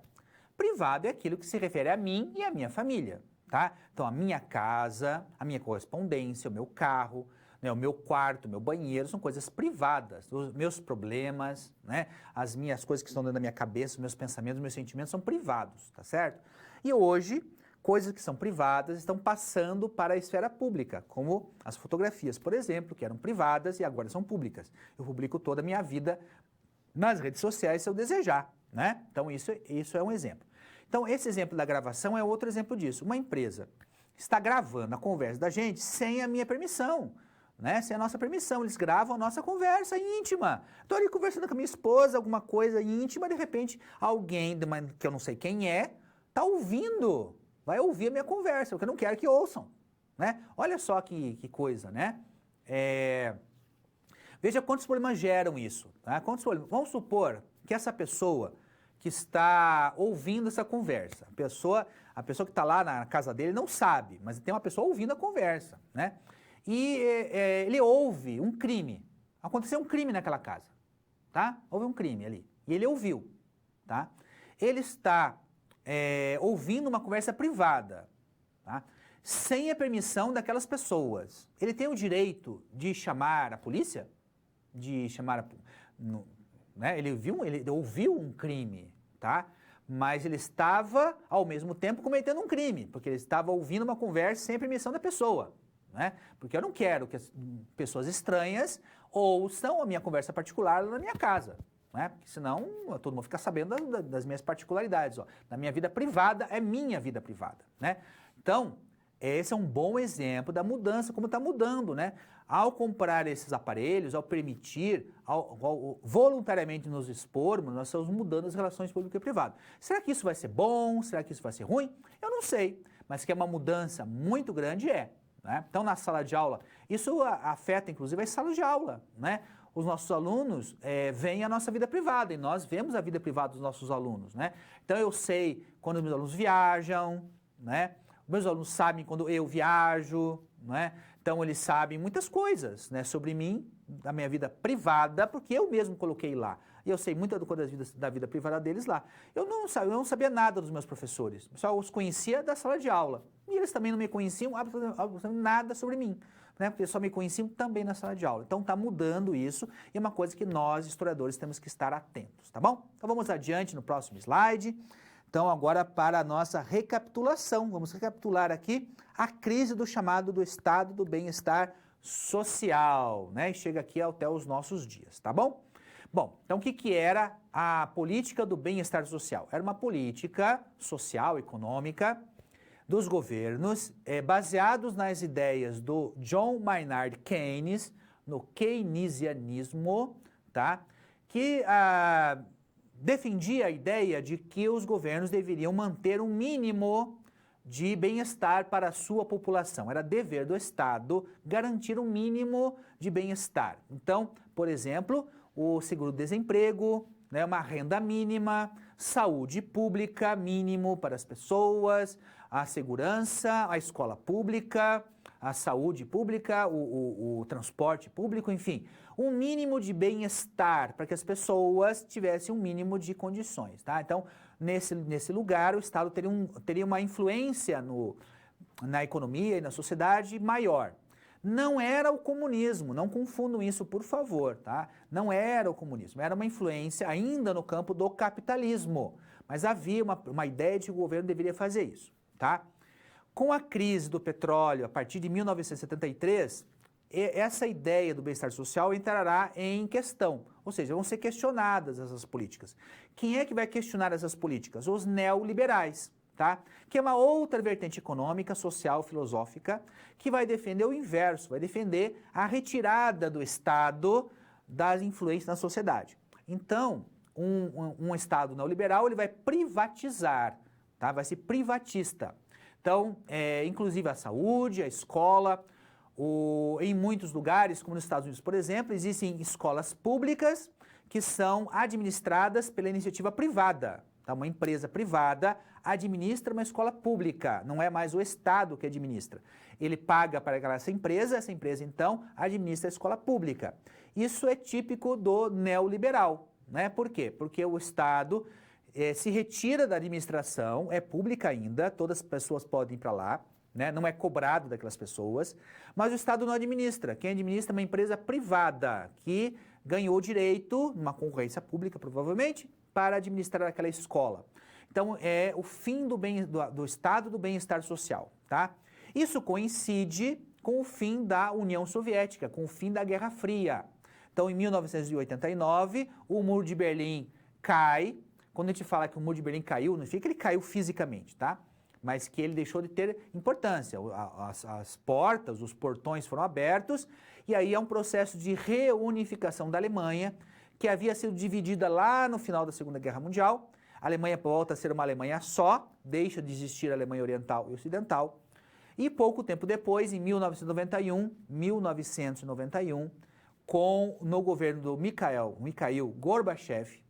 Privado é aquilo que se refere a mim e a minha família, tá? Então, a minha casa, a minha correspondência, o meu carro, né, o meu quarto, o meu banheiro, são coisas privadas. Os meus problemas, né, as minhas coisas que estão dentro da minha cabeça, os meus pensamentos, os meus sentimentos são privados, tá certo? E hoje, coisas que são privadas estão passando para a esfera pública, como as fotografias, por exemplo, que eram privadas e agora são públicas. Eu publico toda a minha vida nas redes sociais se eu desejar, né? Então isso é um exemplo. Então esse exemplo da gravação é outro exemplo disso. Uma empresa está gravando a conversa da gente sem a minha permissão, né? Sem a nossa permissão. Eles gravam a nossa conversa íntima. Estou ali conversando com a minha esposa, alguma coisa íntima, de repente alguém que eu não sei quem está ouvindo, vai ouvir a minha conversa, porque eu não quero que ouçam, né? Olha só que coisa, né? Veja quantos problemas geram isso, tá? Vamos supor que essa pessoa que está ouvindo essa conversa, a pessoa que está lá na casa dele não sabe, mas tem uma pessoa ouvindo a conversa, né? E ele ouve um crime. Aconteceu um crime naquela casa, tá? Houve um crime ali. E ele ouviu, tá? Ele está ouvindo uma conversa privada, tá? Sem a permissão daquelas pessoas. Ele tem o direito de chamar a polícia? Né? Ele ouviu um crime, tá? Mas ele estava, ao mesmo tempo, cometendo um crime, porque ele estava ouvindo uma conversa sem a permissão da pessoa. Né? Porque eu não quero que as pessoas estranhas ouçam a minha conversa particular na minha casa, né? Porque senão todo mundo fica sabendo das minhas particularidades. Ó. Da minha vida privada é minha vida privada. Né? Então, esse é um bom exemplo da mudança, como está mudando, né? Ao comprar esses aparelhos, ao permitir, ao voluntariamente nos expormos, nós estamos mudando as relações público e privado. Será que isso vai ser bom? Será que isso vai ser ruim? Eu não sei, mas que é uma mudança muito grande, é. Né? Então, na sala de aula, isso afeta, inclusive, as salas de aula, né? Os nossos alunos veem a nossa vida privada e nós vemos a vida privada dos nossos alunos, né? Então, eu sei quando os meus alunos viajam, né? Meus alunos sabem quando eu viajo, né? Então, eles sabem muitas coisas, né, sobre mim, da minha vida privada, porque eu mesmo coloquei lá. E eu sei muita coisa da vida privada deles lá. Eu não sabia nada dos meus professores, só os conhecia da sala de aula. E eles também não me conheciam absolutamente nada sobre mim, né, porque só me conheciam também na sala de aula. Então, está mudando isso e é uma coisa que nós, historiadores, temos que estar atentos, tá bom? Então, vamos adiante no próximo slide. Então, agora para a nossa recapitulação. Vamos recapitular aqui a crise do chamado do estado do bem-estar social, né? E chega aqui até os nossos dias, tá bom? Bom, então o que era a política do bem-estar social? Era uma política social, econômica, dos governos, baseados nas ideias do John Maynard Keynes, no keynesianismo, tá? Que defendia a ideia de que os governos deveriam manter um mínimo de bem-estar para a sua população. Era dever do Estado garantir um mínimo de bem-estar. Então, por exemplo, o seguro-desemprego, né, uma renda mínima, saúde pública mínimo para as pessoas, a segurança, a escola pública, a saúde pública, o transporte público, enfim, um mínimo de bem-estar para que as pessoas tivessem um mínimo de condições, tá? Então, nesse lugar, o Estado teria uma influência na economia e na sociedade maior. Não era o comunismo, não confundam isso, por favor, tá? Não era o comunismo, era uma influência ainda no campo do capitalismo, mas havia uma ideia de que o governo deveria fazer isso, tá? Com a crise do petróleo, a partir de 1973, essa ideia do bem-estar social entrará em questão, ou seja, vão ser questionadas essas políticas. Quem é que vai questionar essas políticas? Os neoliberais, tá? Que é uma outra vertente econômica, social, filosófica, que vai defender o inverso, vai defender a retirada do Estado das influências na sociedade. Então, um Estado neoliberal, ele vai privatizar, tá? Vai ser privatista. Então, inclusive a saúde, a escola, em muitos lugares, como nos Estados Unidos, por exemplo, existem escolas públicas que são administradas pela iniciativa privada. Tá? Uma empresa privada administra uma escola pública, não é mais o Estado que administra. Ele paga para essa empresa então administra a escola pública. Isso é típico do neoliberal, né? Por quê? Porque o Estado se retira da administração, é pública ainda, todas as pessoas podem ir para lá, né? Não é cobrado daquelas pessoas, mas o Estado não administra. Quem administra é uma empresa privada que ganhou direito, numa concorrência pública provavelmente, para administrar aquela escola. Então, é o fim do estado do bem-estar social, tá? Isso coincide com o fim da União Soviética, com o fim da Guerra Fria. Então, em 1989, o Muro de Berlim cai. Quando a gente fala que o Muro de Berlim caiu, não significa que ele caiu fisicamente, tá? Mas que ele deixou de ter importância. As portas, os portões foram abertos, e aí é um processo de reunificação da Alemanha, que havia sido dividida lá no final da Segunda Guerra Mundial. A Alemanha volta a ser uma Alemanha só, deixa de existir a Alemanha Oriental e Ocidental. E pouco tempo depois, em 1991, no governo do Mikhail Gorbachev,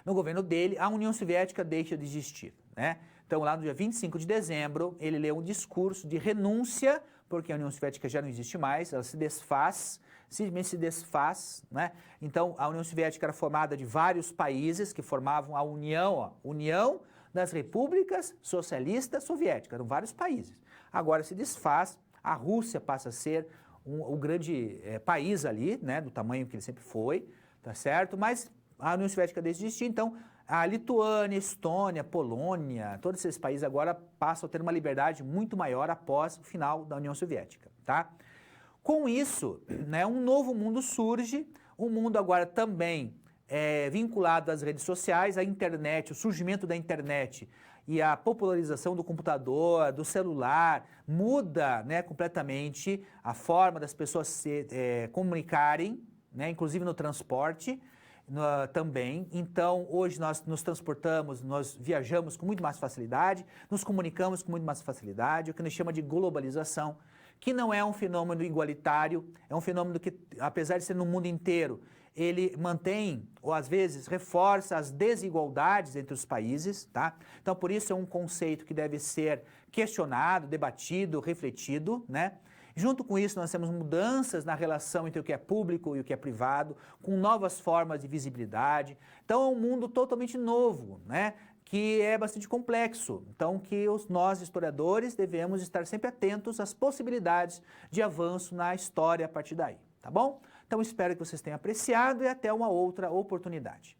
no governo dele, a União Soviética deixa de existir, né? Então, lá no dia 25 de dezembro, ele leu um discurso de renúncia, porque a União Soviética já não existe mais, ela se desfaz, simplesmente se desfaz, né? Então, a União Soviética era formada de vários países que formavam a União das Repúblicas Socialistas Soviéticas, eram vários países. Agora se desfaz, a Rússia passa a ser o grande país ali, né, do tamanho que ele sempre foi, tá certo? Mas a União Soviética deixa de existir, então a Lituânia, Estônia, Polônia, todos esses países agora passam a ter uma liberdade muito maior após o final da União Soviética, tá? Com isso, né, um novo mundo surge, um mundo agora também vinculado às redes sociais, à internet, o surgimento da internet e a popularização do computador, do celular, muda, né, completamente a forma das pessoas se comunicarem, né, inclusive no transporte também. Então, hoje nós nos transportamos, nós viajamos com muito mais facilidade, nos comunicamos com muito mais facilidade, o que nos chama de globalização, que não é um fenômeno igualitário, é um fenômeno que, apesar de ser no mundo inteiro, ele mantém, ou às vezes reforça as desigualdades entre os países, tá? Então, por isso é um conceito que deve ser questionado, debatido, refletido, né? Junto com isso, nós temos mudanças na relação entre o que é público e o que é privado, com novas formas de visibilidade. Então, é um mundo totalmente novo, né? Que é bastante complexo. Então, que nós, historiadores, devemos estar sempre atentos às possibilidades de avanço na história a partir daí, tá bom? Então, espero que vocês tenham apreciado e até uma outra oportunidade.